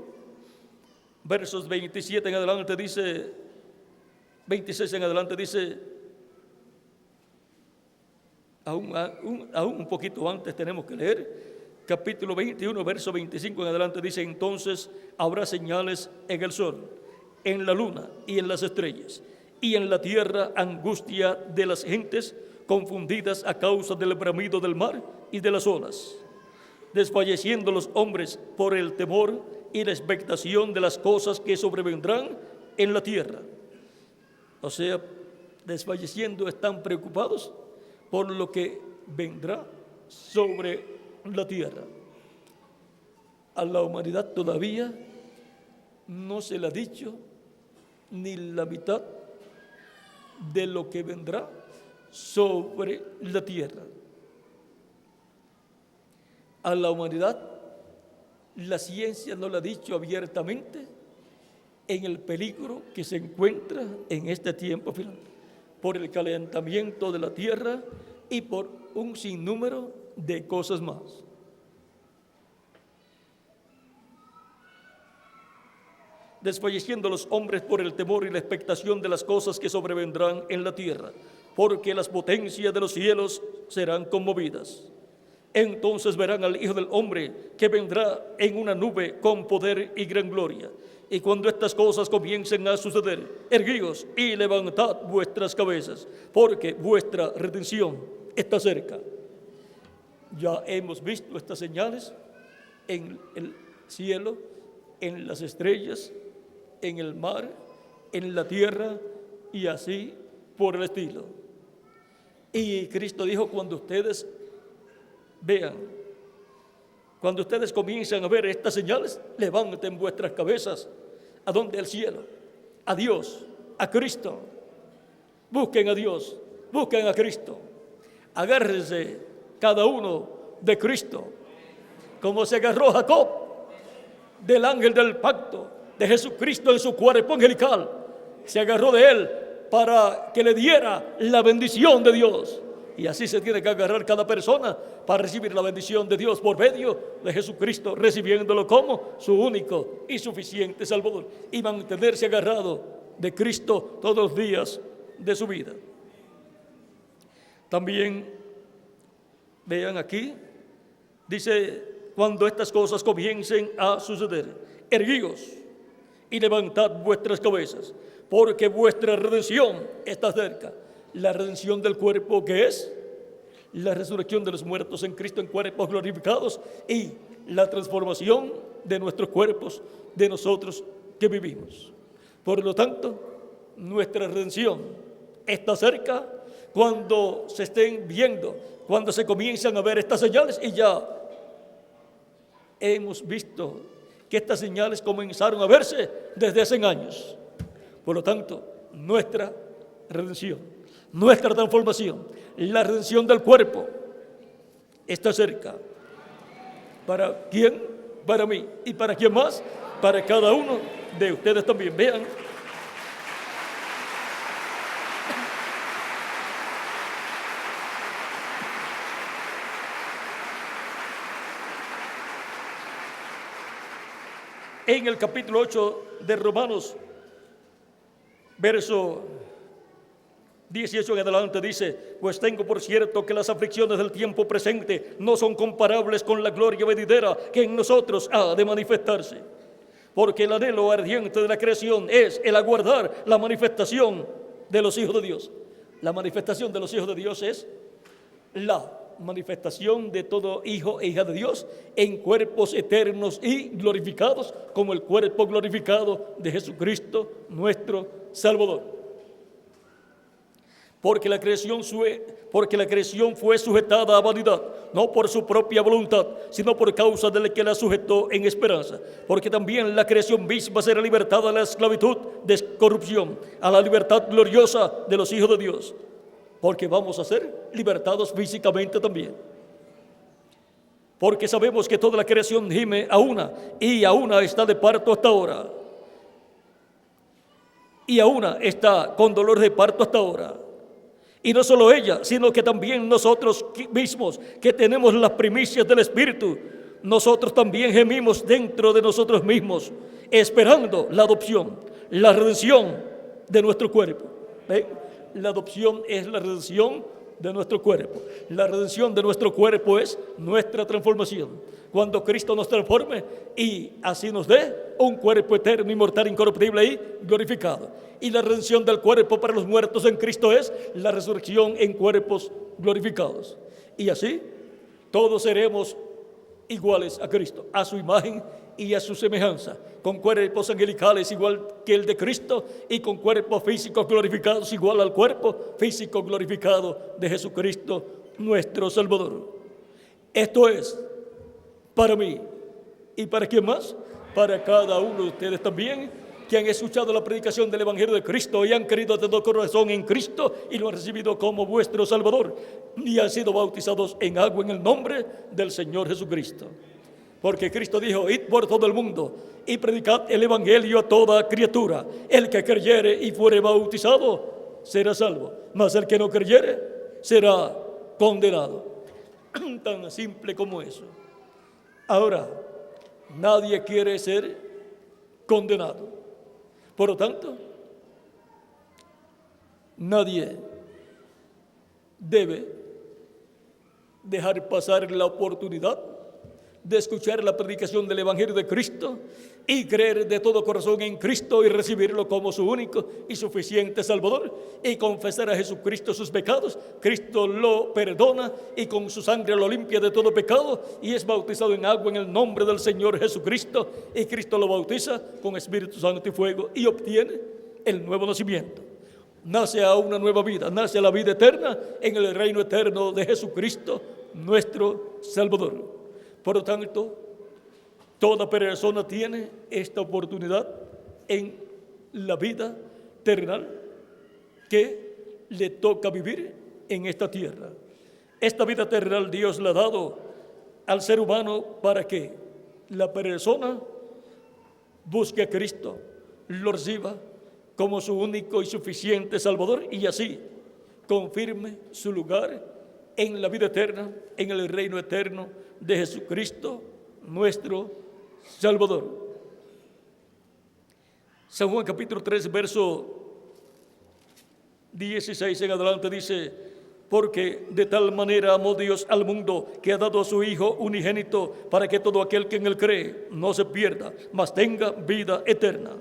versos 27 en adelante dice, 26 en adelante dice, aún un poquito antes tenemos que leer, capítulo 21, verso 25 en adelante dice, entonces habrá señales en el sol, en la luna y en las estrellas, y en la tierra angustia de las gentes confundidas a causa del bramido del mar y de las olas, desfalleciendo los hombres por el temor y la expectación de las cosas que sobrevendrán en la tierra. O sea, desfalleciendo, están preocupados por lo que vendrá sobre la tierra. A la humanidad todavía no se le ha dicho ni la mitad de lo que vendrá sobre la tierra. A la humanidad la ciencia no le ha dicho abiertamente en el peligro que se encuentra en este tiempo final, por el calentamiento de la tierra y por un sinnúmero de cosas más. Desfalleciendo los hombres por el temor y la expectación de las cosas que sobrevendrán en la tierra, porque las potencias de los cielos serán conmovidas. Entonces verán al Hijo del Hombre que vendrá en una nube con poder y gran gloria. Y cuando estas cosas comiencen a suceder, erguíos y levantad vuestras cabezas, porque vuestra redención está cerca. Ya hemos visto estas señales en el cielo, en las estrellas, en el mar, en la tierra y así por el estilo. Y Cristo dijo, cuando ustedes Vean, cuando ustedes comienzan a ver estas señales, levanten vuestras cabezas. ¿A dónde? Al cielo, a Dios, a Cristo. Busquen a Dios, busquen a Cristo. Agárrense cada uno de Cristo, como se agarró Jacob del ángel del pacto, de Jesucristo en su cuerpo angelical. Se agarró de él para que le diera la bendición de Dios. Y así se tiene que agarrar cada persona para recibir la bendición de Dios por medio de Jesucristo, recibiéndolo como su único y suficiente Salvador, y mantenerse agarrado de Cristo todos los días de su vida. También vean aquí, dice, cuando estas cosas comiencen a suceder, erguíos y levantad vuestras cabezas, porque vuestra redención está cerca. La redención del cuerpo, que es la resurrección de los muertos en Cristo en cuerpos glorificados, y la transformación de nuestros cuerpos, de nosotros que vivimos. Por lo tanto, nuestra redención está cerca cuando se estén viendo, cuando se comienzan a ver estas señales, y ya hemos visto que estas señales comenzaron a verse desde hace años. Por lo tanto, nuestra redención, nuestra transformación, la redención del cuerpo está cerca. ¿Para quién? Para mí. ¿Y para quién más? Para cada uno de ustedes también. Vean. En el capítulo 8 de Romanos, verso 18 en adelante dice: pues tengo por cierto que las aflicciones del tiempo presente no son comparables con la gloria venidera que en nosotros ha de manifestarse. Porque el anhelo ardiente de la creación es el aguardar la manifestación de los hijos de Dios. La manifestación de los hijos de Dios es la manifestación de todo hijo e hija de Dios en cuerpos eternos y glorificados, como el cuerpo glorificado de Jesucristo, nuestro Salvador. Porque la creación fue sujetada a vanidad, no por su propia voluntad, sino por causa del que la sujetó en esperanza. Porque también la creación misma será libertada de la esclavitud de corrupción a la libertad gloriosa de los hijos de Dios. Porque vamos a ser libertados físicamente también. Porque sabemos que toda la creación gime a una, y a una está de parto hasta ahora. Y a una está con dolor de parto hasta ahora. Y no solo ella, sino que también nosotros mismos, que tenemos las primicias del Espíritu, nosotros también gemimos dentro de nosotros mismos, esperando la adopción, la redención de nuestro cuerpo. ¿Ven? La adopción es la redención de nuestro cuerpo. La redención de nuestro cuerpo es nuestra transformación. Cuando Cristo nos transforme y así nos dé un cuerpo eterno, inmortal, incorruptible y glorificado. Y la redención del cuerpo para los muertos en Cristo es la resurrección en cuerpos glorificados. Y así todos seremos iguales a Cristo, a su imagen y a su semejanza, con cuerpos angelicales igual que el de Cristo y con cuerpos físicos glorificados igual al cuerpo físico glorificado de Jesucristo, nuestro Salvador. Esto es para mí. ¿Y para quién más? Para cada uno de ustedes también, que han escuchado la predicación del Evangelio de Cristo y han creído de todo corazón en Cristo y lo han recibido como vuestro Salvador y han sido bautizados en agua en el nombre del Señor Jesucristo. Porque Cristo dijo: id por todo el mundo y predicad el Evangelio a toda criatura. El que creyere y fuere bautizado será salvo, mas el que no creyere será condenado. Tan simple como eso. Ahora, nadie quiere ser condenado. Por lo tanto, nadie debe dejar pasar la oportunidad de escuchar la predicación del Evangelio de Cristo y creer de todo corazón en Cristo y recibirlo como su único y suficiente Salvador y confesar a Jesucristo sus pecados. Cristo lo perdona y con su sangre lo limpia de todo pecado y es bautizado en agua en el nombre del Señor Jesucristo, y Cristo lo bautiza con Espíritu Santo y fuego y obtiene el nuevo nacimiento. Nace a una nueva vida, nace a la vida eterna en el reino eterno de Jesucristo, nuestro Salvador. Por lo tanto, toda persona tiene esta oportunidad en la vida terrenal que le toca vivir en esta tierra. Esta vida terrenal Dios la ha dado al ser humano para que la persona busque a Cristo, lo reciba como su único y suficiente Salvador y así confirme su lugar en la vida eterna, en el reino eterno de Jesucristo, nuestro Salvador. San Juan capítulo 3, verso 16 en adelante dice: porque de tal manera amó Dios al mundo que ha dado a su Hijo unigénito para que todo aquel que en él cree no se pierda, mas tenga vida eterna.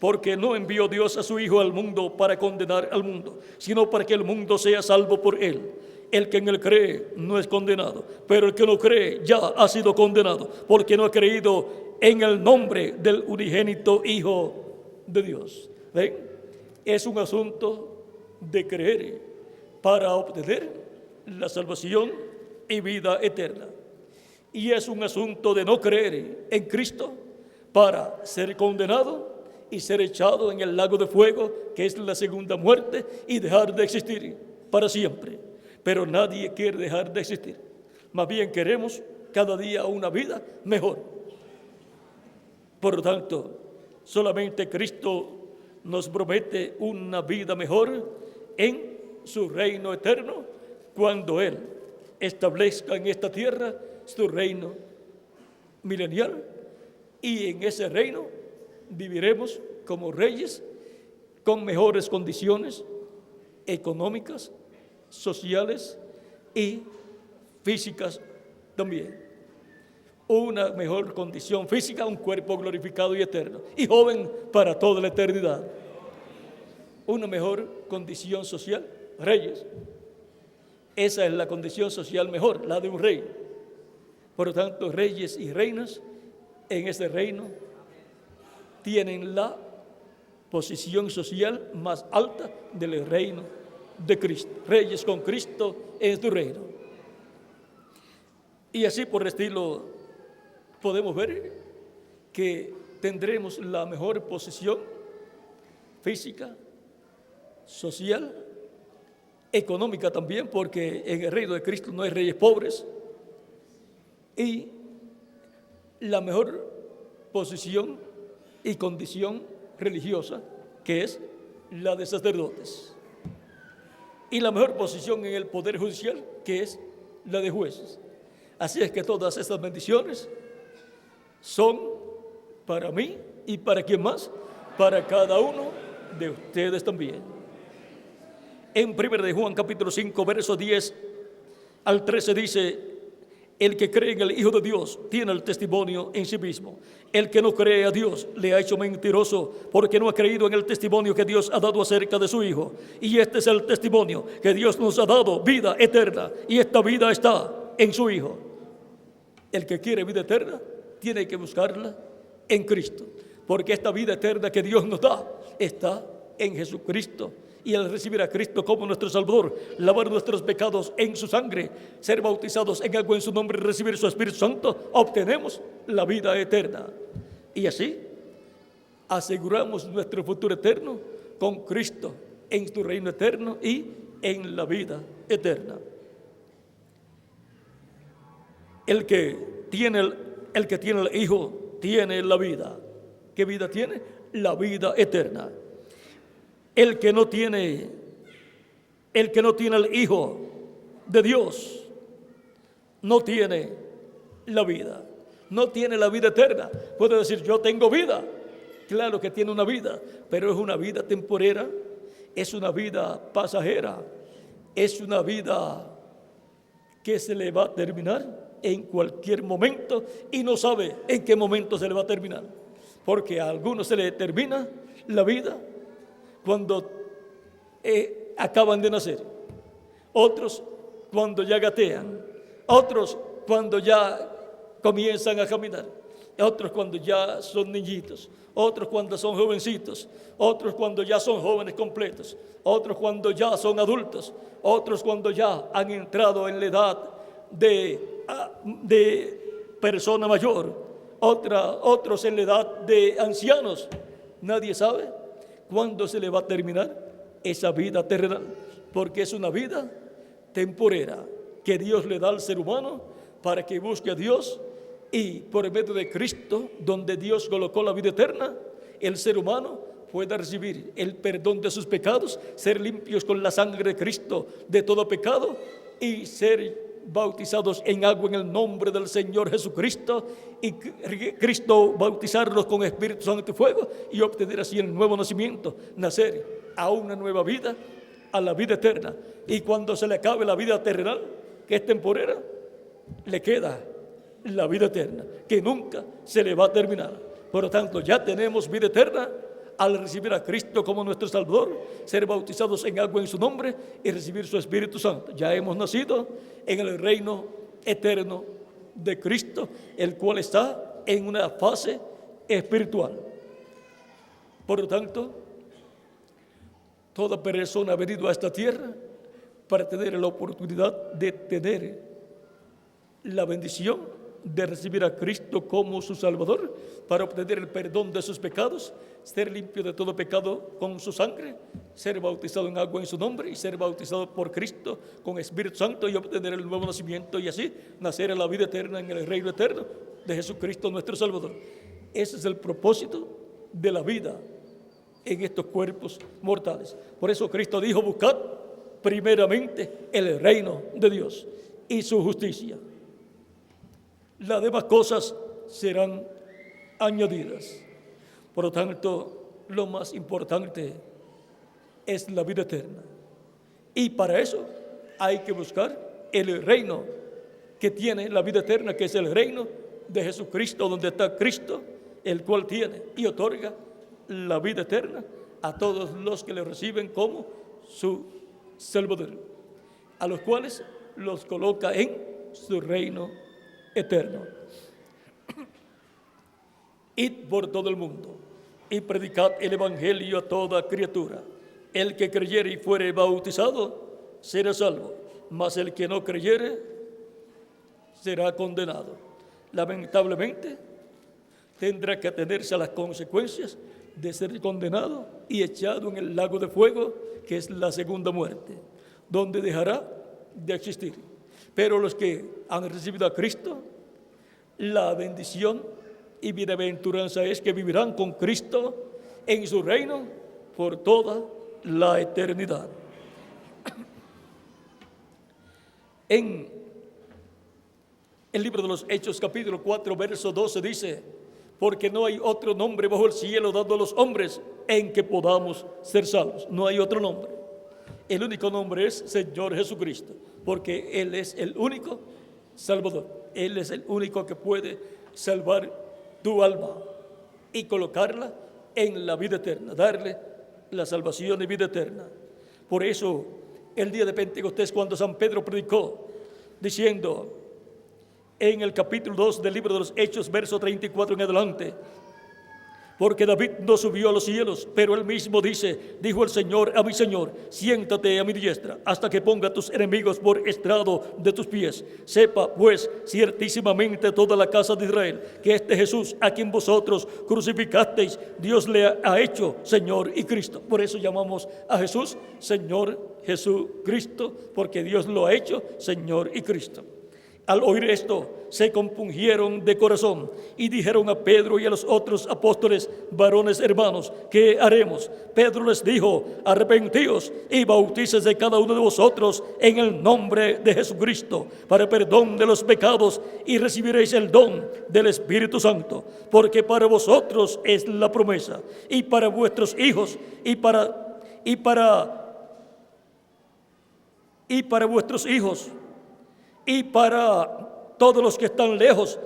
Porque no envió Dios a su Hijo al mundo para condenar al mundo, sino para que el mundo sea salvo por él. El que en él cree no es condenado, pero el que no cree ya ha sido condenado, porque no ha creído en el nombre del unigénito Hijo de Dios. ¿Ven? Es un asunto de creer para obtener la salvación y vida eterna. Y es un asunto de no creer en Cristo para ser condenado y ser echado en el lago de fuego, que es la segunda muerte, y dejar de existir para siempre. Pero nadie quiere dejar de existir. Más bien queremos cada día una vida mejor. Por lo tanto, solamente Cristo nos promete una vida mejor en su reino eterno, cuando Él establezca en esta tierra su reino milenial, y en ese reino viviremos como reyes con mejores condiciones económicas, sociales y físicas también. Una mejor condición física, un cuerpo glorificado y eterno, y joven para toda la eternidad. Una mejor condición social, reyes. Esa es la condición social mejor, la de un rey. Por lo tanto, reyes y reinas en este reino tienen la posición social más alta del reino de Cristo. Reyes con Cristo en tu reino. Y así por el estilo podemos ver que tendremos la mejor posición física, social, económica también, porque en el reino de Cristo no hay reyes pobres, y la mejor posición y condición religiosa, que es la de sacerdotes, y la mejor posición en el poder judicial, que es la de jueces. Así es que todas estas bendiciones son para mí y para quien más, para cada uno de ustedes también. En 1 de Juan capítulo 5, verso 10 al 13 dice: el que cree en el Hijo de Dios tiene el testimonio en sí mismo. El que no cree a Dios le ha hecho mentiroso, porque no ha creído en el testimonio que Dios ha dado acerca de su Hijo. Y este es el testimonio, que Dios nos ha dado vida eterna, y esta vida está en su Hijo. El que quiere vida eterna tiene que buscarla en Cristo, porque esta vida eterna que Dios nos da está en Jesucristo. Y al recibir a Cristo como nuestro Salvador, lavar nuestros pecados en su sangre, ser bautizados en agua en su nombre y recibir su Espíritu Santo, obtenemos la vida eterna. Y así aseguramos nuestro futuro eterno con Cristo en su reino eterno y en la vida eterna. El que tiene el Hijo tiene la vida. ¿Qué vida tiene? La vida eterna. El que no tiene el Hijo de Dios no tiene la vida, no tiene la vida eterna. Puede decir: yo tengo vida. Claro que tiene una vida, pero es una vida temporera, es una vida pasajera, es una vida que se le va a terminar en cualquier momento, y no sabe en qué momento se le va a terminar, porque a algunos se le termina la vida cuando acaban de nacer, otros cuando ya gatean, otros cuando ya comienzan a caminar, otros cuando ya son niñitos, otros cuando son jovencitos, otros cuando ya son jóvenes completos, otros cuando ya son adultos, otros cuando ya han entrado en la edad de persona mayor, otros en la edad de ancianos. Nadie sabe cuándo se le va a terminar esa vida terrenal, porque es una vida temporera que Dios le da al ser humano para que busque a Dios, y por medio de Cristo, donde Dios colocó la vida eterna, el ser humano pueda recibir el perdón de sus pecados, ser limpios con la sangre de Cristo de todo pecado y ser bautizados en agua en el nombre del Señor Jesucristo, y Cristo bautizarlos con Espíritu Santo y fuego, y obtener así el nuevo nacimiento, nacer a una nueva vida, a la vida eterna. Y cuando se le acabe la vida terrenal, que es temporera, le queda la vida eterna, que nunca se le va a terminar. Por lo tanto, ya tenemos vida eterna al recibir a Cristo como nuestro Salvador, ser bautizados en agua en su nombre y recibir su Espíritu Santo. Ya hemos nacido en el reino eterno de Cristo, el cual está en una fase espiritual. Por lo tanto, toda persona ha venido a esta tierra para tener la oportunidad de tener la bendición de recibir a Cristo como su Salvador, para obtener el perdón de sus pecados, ser limpio de todo pecado con su sangre, ser bautizado en agua en su nombre y ser bautizado por Cristo con Espíritu Santo y obtener el nuevo nacimiento, y así nacer en la vida eterna, en el reino eterno de Jesucristo nuestro Salvador. Ese es el propósito de la vida en estos cuerpos mortales. Por eso Cristo dijo: buscad primeramente el reino de Dios y su justicia. Las demás cosas serán añadidas. Por lo tanto, lo más importante es la vida eterna. Y para eso hay que buscar el reino que tiene la vida eterna, que es el reino de Jesucristo, donde está Cristo, el cual tiene y otorga la vida eterna a todos los que le reciben como su Salvador, a los cuales los coloca en su reino eterno. Id por todo el mundo y predicad el evangelio a toda criatura. El que creyere y fuere bautizado será salvo, mas el que no creyere será condenado. Lamentablemente tendrá que atenerse a las consecuencias de ser condenado y echado en el lago de fuego, que es la segunda muerte, donde dejará de existir. Pero los que han recibido a Cristo, la bendición y bienaventuranza es que vivirán con Cristo en su reino por toda la eternidad. En el libro de los Hechos, capítulo 4, verso 12 dice: porque no hay otro nombre bajo el cielo dado a los hombres en que podamos ser salvos. No hay otro nombre. El único nombre es Señor Jesucristo, porque Él es el único Salvador. Él es el único que puede salvar tu alma y colocarla en la vida eterna, darle la salvación y vida eterna. Por eso, el día de Pentecostés, cuando San Pedro predicó, diciendo en el capítulo 2 del libro de los Hechos, verso 34 en adelante: porque David no subió a los cielos, pero él mismo dijo el Señor a mi Señor: siéntate a mi diestra, hasta que ponga a tus enemigos por estrado de tus pies. Sepa pues ciertísimamente toda la casa de Israel, que este Jesús, a quien vosotros crucificasteis, Dios le ha hecho Señor y Cristo. Por eso llamamos a Jesús Señor Jesucristo, porque Dios lo ha hecho Señor y Cristo. Al oír esto, se compungieron de corazón y dijeron a Pedro y a los otros apóstoles: varones hermanos, ¿qué haremos? Pedro les dijo: arrepentíos y bautícese cada uno de vosotros en el nombre de Jesucristo para perdón de los pecados, y recibiréis el don del Espíritu Santo, porque para vosotros es la promesa, y para vuestros hijos, y para vuestros hijos, y para todos los que están lejos,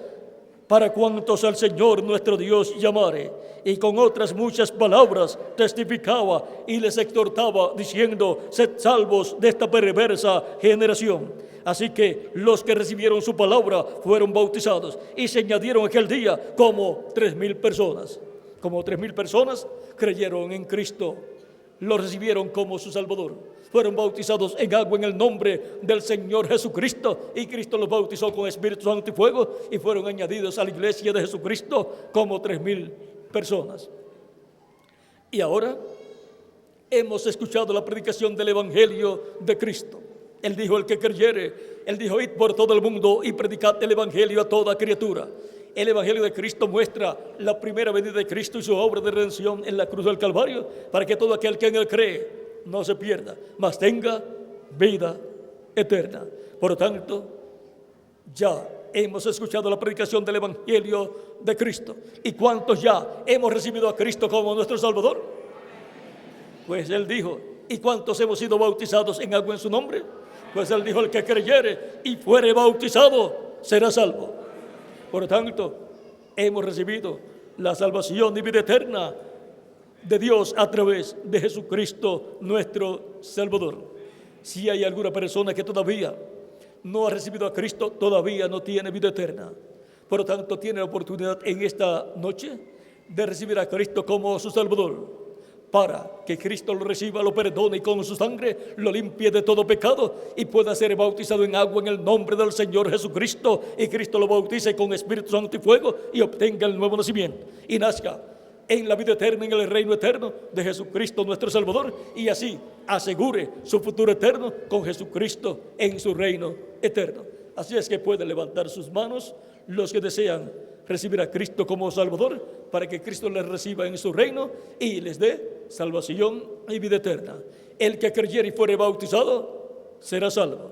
para cuantos al Señor nuestro Dios llamare. Y con otras muchas palabras testificaba y les exhortaba, diciendo: sed salvos de esta perversa generación. Así que los que recibieron su palabra fueron bautizados, y se añadieron aquel día como 3,000 personas. Como 3,000 personas creyeron en Cristo, lo recibieron como su Salvador. Fueron bautizados en agua en el nombre del Señor Jesucristo, y Cristo los bautizó con Espíritu Santo y fuego, y fueron añadidos a la iglesia de Jesucristo como 3,000 personas. Y ahora hemos escuchado la predicación del Evangelio de Cristo. Él dijo: el que creyere, Él dijo: id por todo el mundo y predicad el Evangelio a toda criatura. El Evangelio de Cristo muestra la primera venida de Cristo y su obra de redención en la cruz del Calvario, para que todo aquel que en Él cree no se pierda, mas tenga vida eterna. Por lo tanto, ya hemos escuchado la predicación del Evangelio de Cristo. ¿Y cuántos ya hemos recibido a Cristo como nuestro Salvador? Pues Él dijo: ¿y cuántos hemos sido bautizados en agua en su nombre? Pues Él dijo: el que creyere y fuere bautizado será salvo. Por lo tanto, hemos recibido la salvación y vida eterna de Dios a través de Jesucristo nuestro Salvador. Si hay alguna persona que todavía no ha recibido a Cristo, todavía no tiene vida eterna. Por lo tanto, tiene la oportunidad en esta noche de recibir a Cristo como su Salvador, para que Cristo lo reciba, lo perdone y con su sangre lo limpie de todo pecado, y pueda ser bautizado en agua en el nombre del Señor Jesucristo, y Cristo lo bautice con Espíritu Santo y fuego, y obtenga el nuevo nacimiento y nazca en la vida eterna, en el reino eterno de Jesucristo nuestro Salvador, y así asegure su futuro eterno con Jesucristo en su reino eterno. Así es que pueden levantar sus manos los que desean recibir a Cristo como Salvador, para que Cristo les reciba en su reino y les dé salvación y vida eterna. El que creyere y fuere bautizado será salvo.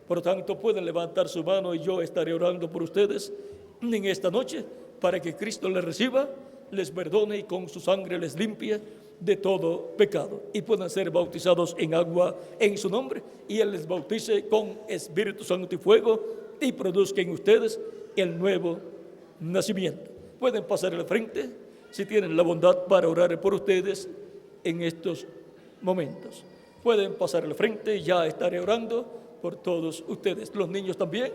Por lo tanto, pueden levantar su mano y yo estaré orando por ustedes en esta noche, para que Cristo les reciba, les perdone y con su sangre les limpie de todo pecado, y puedan ser bautizados en agua en su nombre, y Él les bautice con Espíritu Santo y fuego, y produzca en ustedes el nuevo nacimiento. Pueden pasar al frente si tienen la bondad para orar por ustedes en estos momentos. Pueden pasar al frente, ya estaré orando por todos ustedes. Los niños también,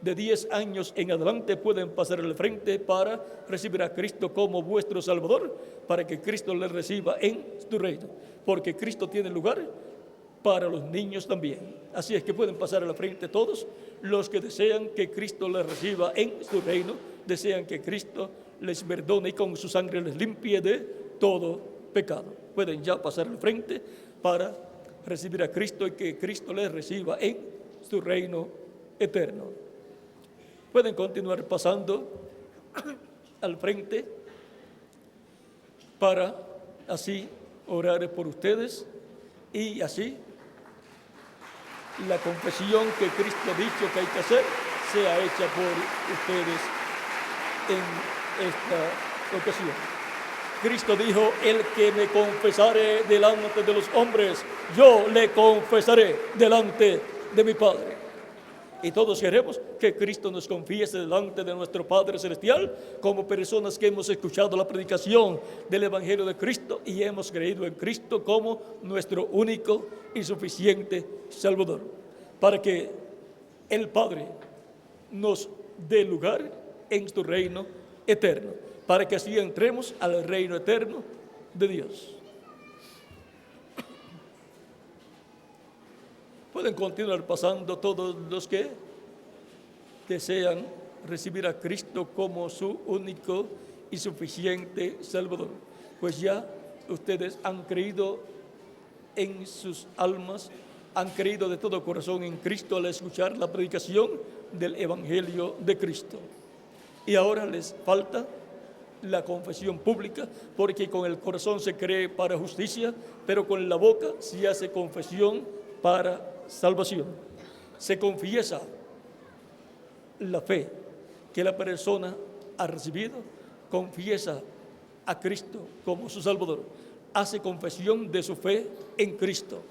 de 10 años en adelante, pueden pasar al frente para recibir a Cristo como vuestro Salvador, para que Cristo les reciba en su reino, porque Cristo tiene lugar para los niños también. Así es que pueden pasar al frente todos los que desean que Cristo les reciba en su reino, desean que Cristo les perdone y con su sangre les limpie de todo pecado. Pueden ya pasar al frente para recibir a Cristo y que Cristo les reciba en su reino eterno. Pueden continuar pasando al frente para así orar por ustedes, y así la confesión que Cristo ha dicho que hay que hacer sea hecha por ustedes en esta ocasión. Cristo dijo: el que me confesare delante de los hombres, yo le confesaré delante de mi Padre. Y todos queremos que Cristo nos confiese delante de nuestro Padre Celestial, como personas que hemos escuchado la predicación del Evangelio de Cristo y hemos creído en Cristo como nuestro único y suficiente Salvador, para que el Padre nos dé lugar en su reino eterno, para que así entremos al reino eterno de Dios. Pueden continuar pasando todos los que desean recibir a Cristo como su único y suficiente Salvador, pues ya ustedes han creído en sus almas, han creído de todo corazón en Cristo al escuchar la predicación del Evangelio de Cristo. Y ahora les falta la confesión pública, porque con el corazón se cree para justicia, pero con la boca se hace confesión para salvación. Se confiesa la fe que la persona ha recibido, confiesa a Cristo como su Salvador, hace confesión de su fe en Cristo.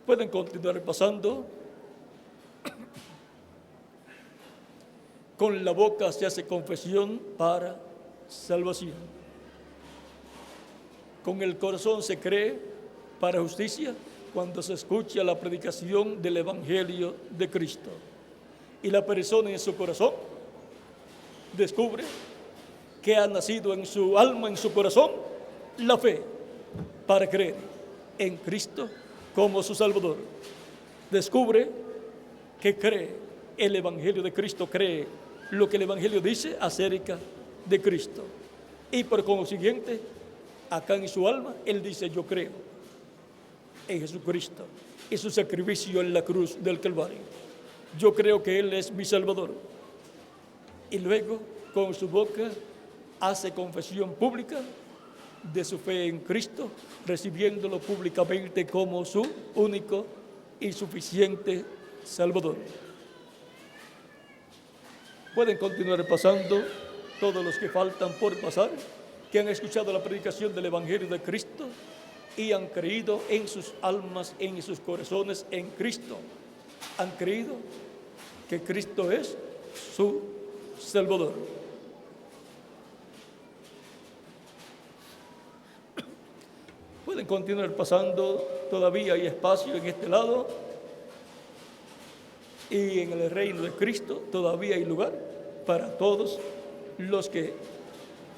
Pueden continuar pasando con la boca se hace confesión para salvación. Con el corazón se cree para justicia cuando se escucha la predicación del Evangelio de Cristo. Y la persona en su corazón descubre que ha nacido en su alma, en su corazón, la fe para creer en Cristo como su Salvador. Descubre que cree el Evangelio de Cristo, cree lo que el Evangelio dice acerca de Cristo. Y por consiguiente, acá en su alma, él dice: yo creo en Jesucristo y su sacrificio en la cruz del Calvario. Yo creo que Él es mi Salvador. Y luego, con su boca, hace confesión pública de su fe en Cristo, recibiéndolo públicamente como su único y suficiente Salvador. Pueden continuar pasando todos los que faltan por pasar, que han escuchado la predicación del Evangelio de Cristo y han creído en sus almas, en sus corazones, en Cristo. Han creído que Cristo es su Salvador. Pueden continuar pasando, todavía hay espacio en este lado, y en el reino de Cristo todavía hay lugar para todos los que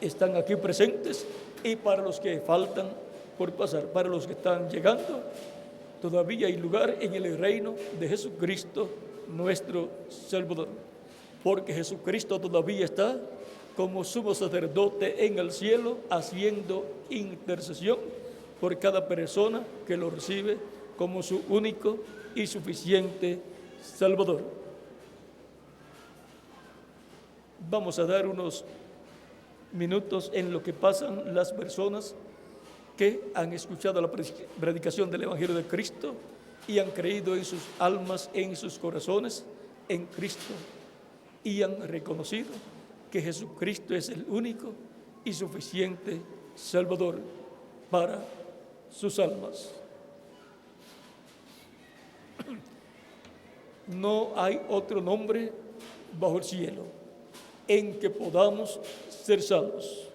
están aquí presentes y para los que faltan por pasar. Para los que están llegando, todavía hay lugar en el reino de Jesucristo, nuestro Salvador, porque Jesucristo todavía está como sumo sacerdote en el cielo, haciendo intercesión por cada persona que lo recibe como su único y suficiente Salvador. Vamos a dar unos minutos en lo que pasan las personas que han escuchado la predicación del Evangelio de Cristo y han creído en sus almas, en sus corazones, en Cristo, y han reconocido que Jesucristo es el único y suficiente Salvador para sus almas. No hay otro nombre bajo el cielo en que podamos ser salvos.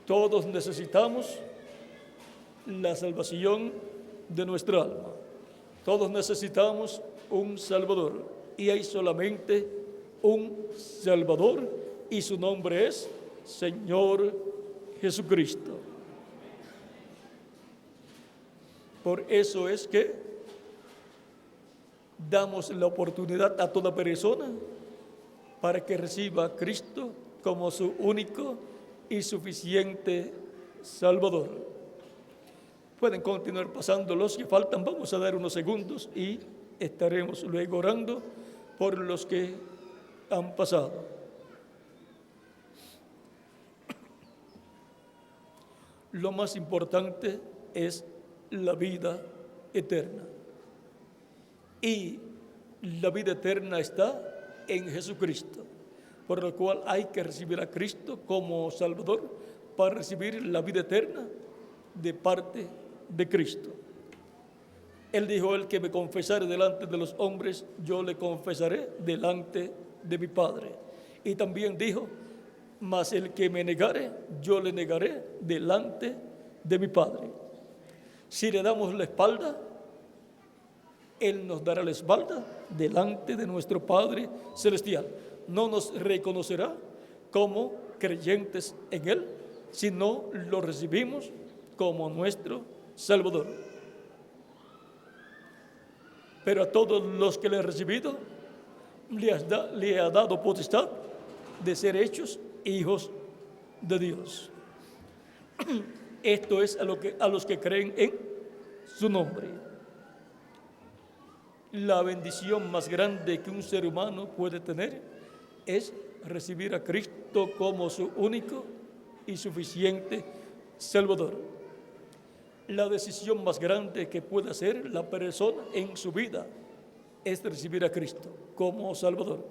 Todos necesitamos la salvación de nuestra alma. Todos necesitamos un Salvador, y hay solamente un Salvador, y su nombre es Señor Jesucristo. Por eso es que damos la oportunidad a toda persona para que reciba a Cristo como su único y suficiente Salvador. Pueden continuar pasando los que faltan. Vamos a dar unos segundos y estaremos luego orando por los que han pasado. Lo más importante es la vida eterna. Y la vida eterna está en Jesucristo, por lo cual hay que recibir a Cristo como Salvador para recibir la vida eterna de parte de Cristo. Él dijo: el que me confesare delante de los hombres, yo le confesaré delante de mi Padre. Y también dijo: mas el que me negare, yo le negaré delante de mi Padre. Si le damos la espalda, Él nos dará la espalda delante de nuestro Padre Celestial. No nos reconocerá como creyentes en Él, sino lo recibimos como nuestro Salvador. Pero a todos los que le han recibido, le ha dado potestad de ser hechos hijos de Dios. Esto es a los que creen en su nombre. La bendición más grande que un ser humano puede tener es recibir a Cristo como su único y suficiente Salvador. La decisión más grande que puede hacer la persona en su vida es recibir a Cristo como Salvador.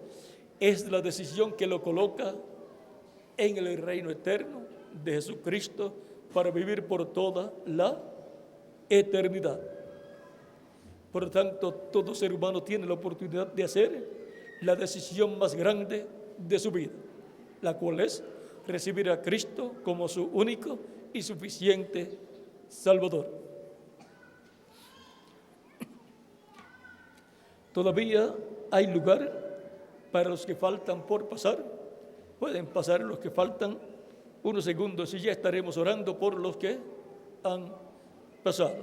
Es la decisión que lo coloca en el reino eterno de Jesucristo para vivir por toda la eternidad. Por lo tanto, todo ser humano tiene la oportunidad de hacer la decisión más grande de su vida, la cual es recibir a Cristo como su único y suficiente Salvador. Todavía hay lugar para los que faltan por pasar. Pueden pasar los que faltan unos segundos y ya estaremos orando por los que han pasado.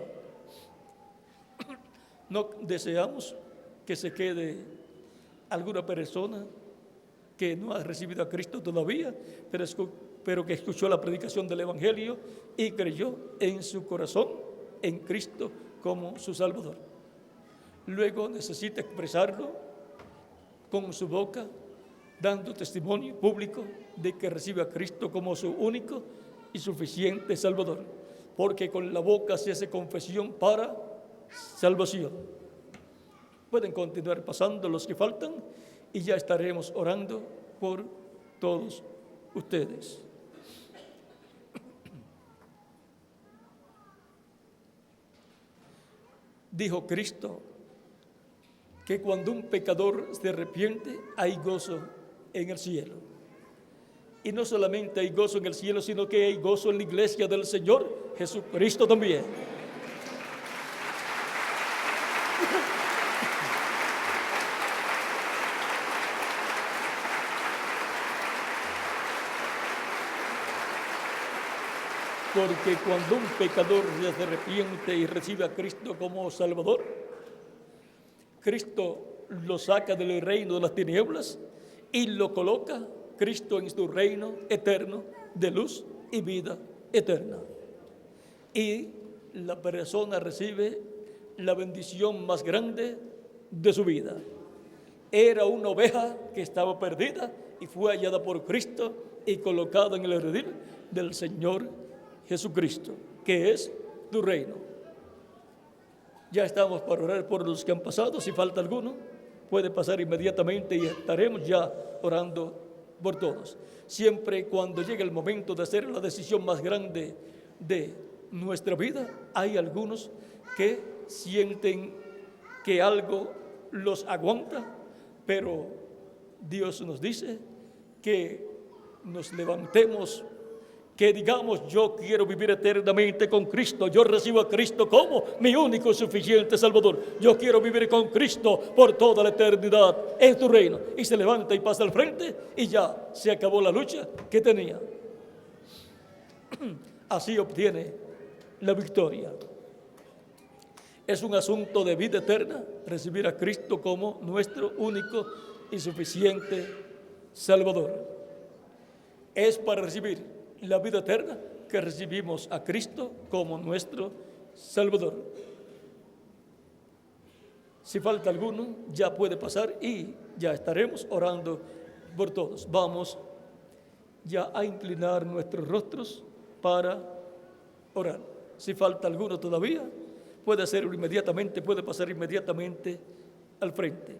No deseamos que se quede alguna persona que no ha recibido a Cristo todavía, pero que escuchó la predicación del Evangelio y creyó en su corazón en Cristo como su Salvador. Luego necesita expresarlo con su boca, dando testimonio público de que recibe a Cristo como su único y suficiente Salvador, porque con la boca se hace confesión para salvación. Pueden continuar pasando los que faltan y ya estaremos orando por todos ustedes. Dijo Cristo que cuando un pecador se arrepiente hay gozo en el cielo. Y no solamente hay gozo en el cielo, sino que hay gozo en la iglesia del Señor Jesucristo también. Porque cuando un pecador se arrepiente y recibe a Cristo como Salvador, Cristo lo saca del reino de las tinieblas y lo coloca Cristo en su reino eterno de luz y vida eterna. Y la persona recibe la bendición más grande de su vida. Era una oveja que estaba perdida y fue hallada por Cristo y colocada en el redil del Señor Jesucristo, que es tu reino. Ya estamos para orar por los que han pasado. Si falta alguno, puede pasar inmediatamente y estaremos ya orando por todos. Siempre cuando llegue el momento de hacer la decisión más grande de nuestra vida, hay algunos que sienten que algo los aguanta, pero Dios nos dice que nos levantemos, que digamos: yo quiero vivir eternamente con Cristo, yo recibo a Cristo como mi único y suficiente Salvador, yo quiero vivir con Cristo por toda la eternidad en tu reino. Y se levanta y pasa al frente y ya se acabó la lucha que tenía. Así obtiene la victoria. Es un asunto de vida eterna recibir a Cristo como nuestro único y suficiente Salvador. Es para recibir la vida eterna que recibimos a Cristo como nuestro Salvador. Si falta alguno, ya puede pasar y ya estaremos orando por todos. Vamos ya a inclinar nuestros rostros para orar. Si falta alguno todavía, puede hacerlo inmediatamente, puede pasar inmediatamente al frente.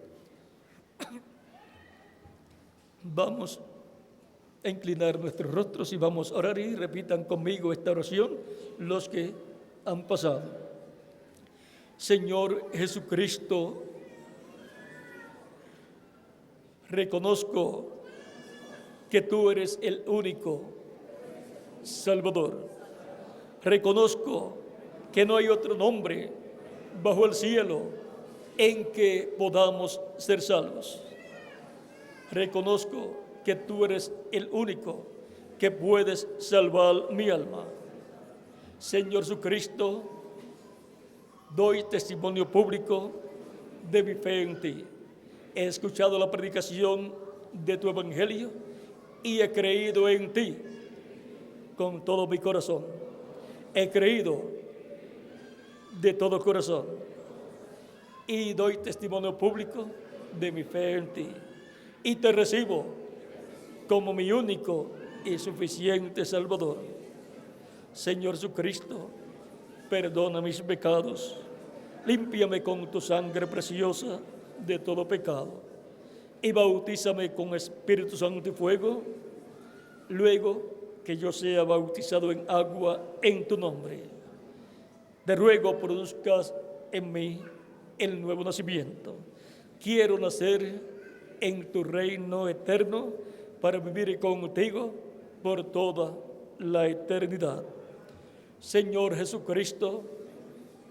Vamos a inclinar nuestros rostros y vamos a orar, y repitan conmigo esta oración los que han pasado. Señor Jesucristo, reconozco que tú eres el único Salvador. Reconozco que no hay otro nombre bajo el cielo en que podamos ser salvos. Reconozco que tú eres el único que puedes salvar mi alma. Señor Jesucristo, doy testimonio público de mi fe en ti. He escuchado la predicación de tu evangelio y he creído en ti con todo mi corazón. He creído de todo corazón y doy testimonio público de mi fe en ti. Y te recibo como mi único y suficiente Salvador. Señor Jesucristo, perdona mis pecados, límpiame con tu sangre preciosa de todo pecado y bautízame con Espíritu Santo y fuego, luego que yo sea bautizado en agua en tu nombre. Te ruego produzcas en mí el nuevo nacimiento. Quiero nacer en tu reino eterno para vivir contigo por toda la eternidad. Señor Jesucristo,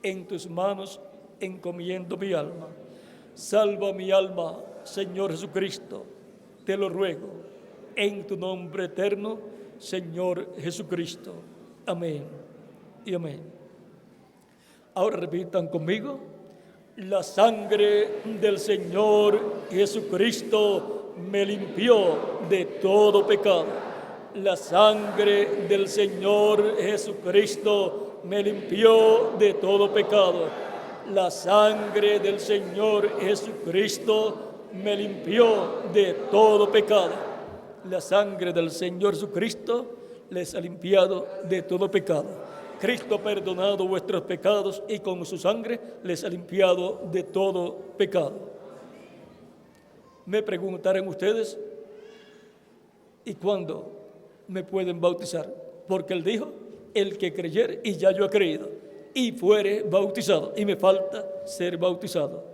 en tus manos encomiendo mi alma. Salva mi alma, Señor Jesucristo, te lo ruego, en tu nombre eterno, Señor Jesucristo. Amén y amén. Ahora repitan conmigo: la sangre del Señor Jesucristo me limpió de todo pecado. La sangre del Señor Jesucristo me limpió de todo pecado. La sangre del Señor Jesucristo me limpió de todo pecado. La sangre del Señor Jesucristo les ha limpiado de todo pecado. Cristo ha perdonado vuestros pecados y con su sangre les ha limpiado de todo pecado. Me preguntarán ustedes, ¿y cuándo me pueden bautizar? Porque Él dijo: el que creyere, y ya yo he creído, y fuere bautizado, y me falta ser bautizado.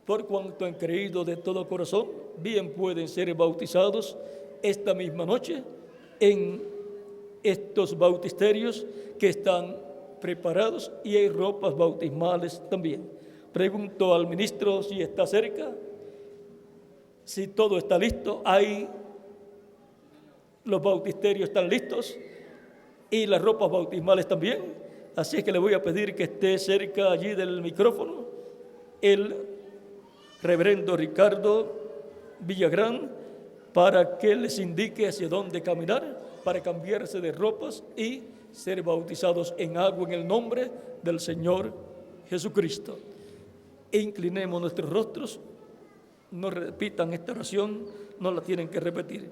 Por cuanto han creído de todo corazón, bien pueden ser bautizados esta misma noche en estos bautisterios que están preparados, y hay ropas bautismales también. Pregunto al ministro si está cerca, si todo está listo. Los bautisterios están listos y las ropas bautismales también. Así es que le voy a pedir que esté cerca allí del micrófono el reverendo Ricardo Villagrán, para que les indique hacia dónde caminar para cambiarse de ropas y ser bautizados en agua en el nombre del Señor Jesucristo. Inclinemos nuestros rostros, no repitan esta oración, no la tienen que repetir.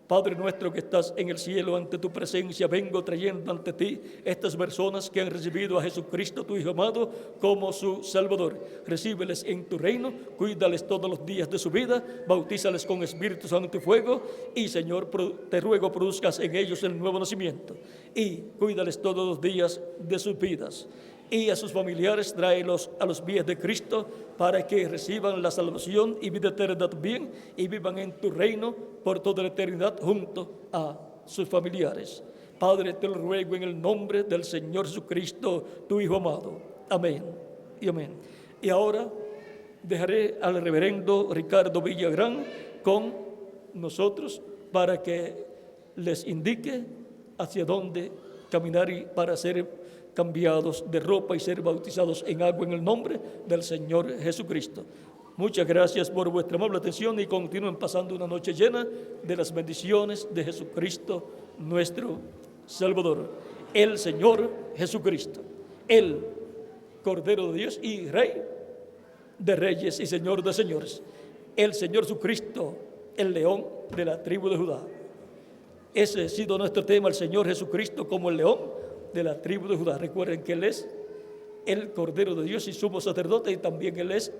Padre nuestro que estás en el cielo, ante tu presencia vengo trayendo ante ti estas personas que han recibido a Jesucristo, tu Hijo amado, como su Salvador. Recíbeles en tu reino, cuídales todos los días de su vida, bautízales con Espíritu Santo y fuego, y Señor, te ruego produzcas en ellos el nuevo nacimiento, y cuídales todos los días de sus vidas. Y a sus familiares tráelos a los pies de Cristo para que reciban la salvación y vida eterna también, y vivan en tu reino por toda la eternidad junto a sus familiares. Padre, te lo ruego en el nombre del Señor Jesucristo, tu Hijo amado. Amén y amén. Y ahora dejaré al reverendo Ricardo Villagrán con nosotros para que les indique hacia dónde caminar y para ser cambiados de ropa y ser bautizados en agua en el nombre del Señor Jesucristo. Muchas gracias por vuestra amable atención y continúen pasando una noche llena de las bendiciones de Jesucristo, nuestro Salvador. El Señor Jesucristo, el Cordero de Dios y Rey de Reyes y Señor de Señores. El Señor Jesucristo, el León de la tribu de Judá. Ese ha sido nuestro tema, el Señor Jesucristo como el León de la tribu de Judá. Recuerden que Él es el Cordero de Dios y sumo sacerdote, y también Él es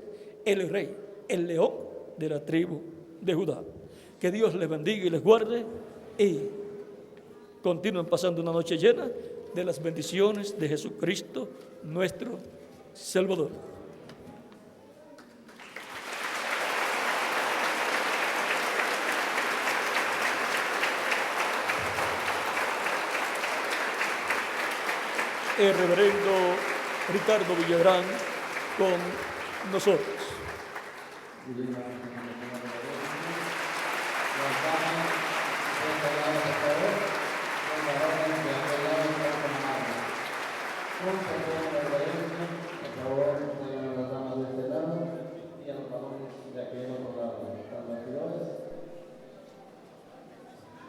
el Rey, el León de la tribu de Judá. Que Dios les bendiga y les guarde, y continúen pasando una noche llena de las bendiciones de Jesucristo, nuestro Salvador. El reverendo Ricardo Villagrán con nosotros.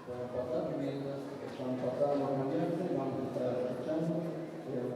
Pueden pasar mientras están pasando los ambientes, vamos a estar escuchando.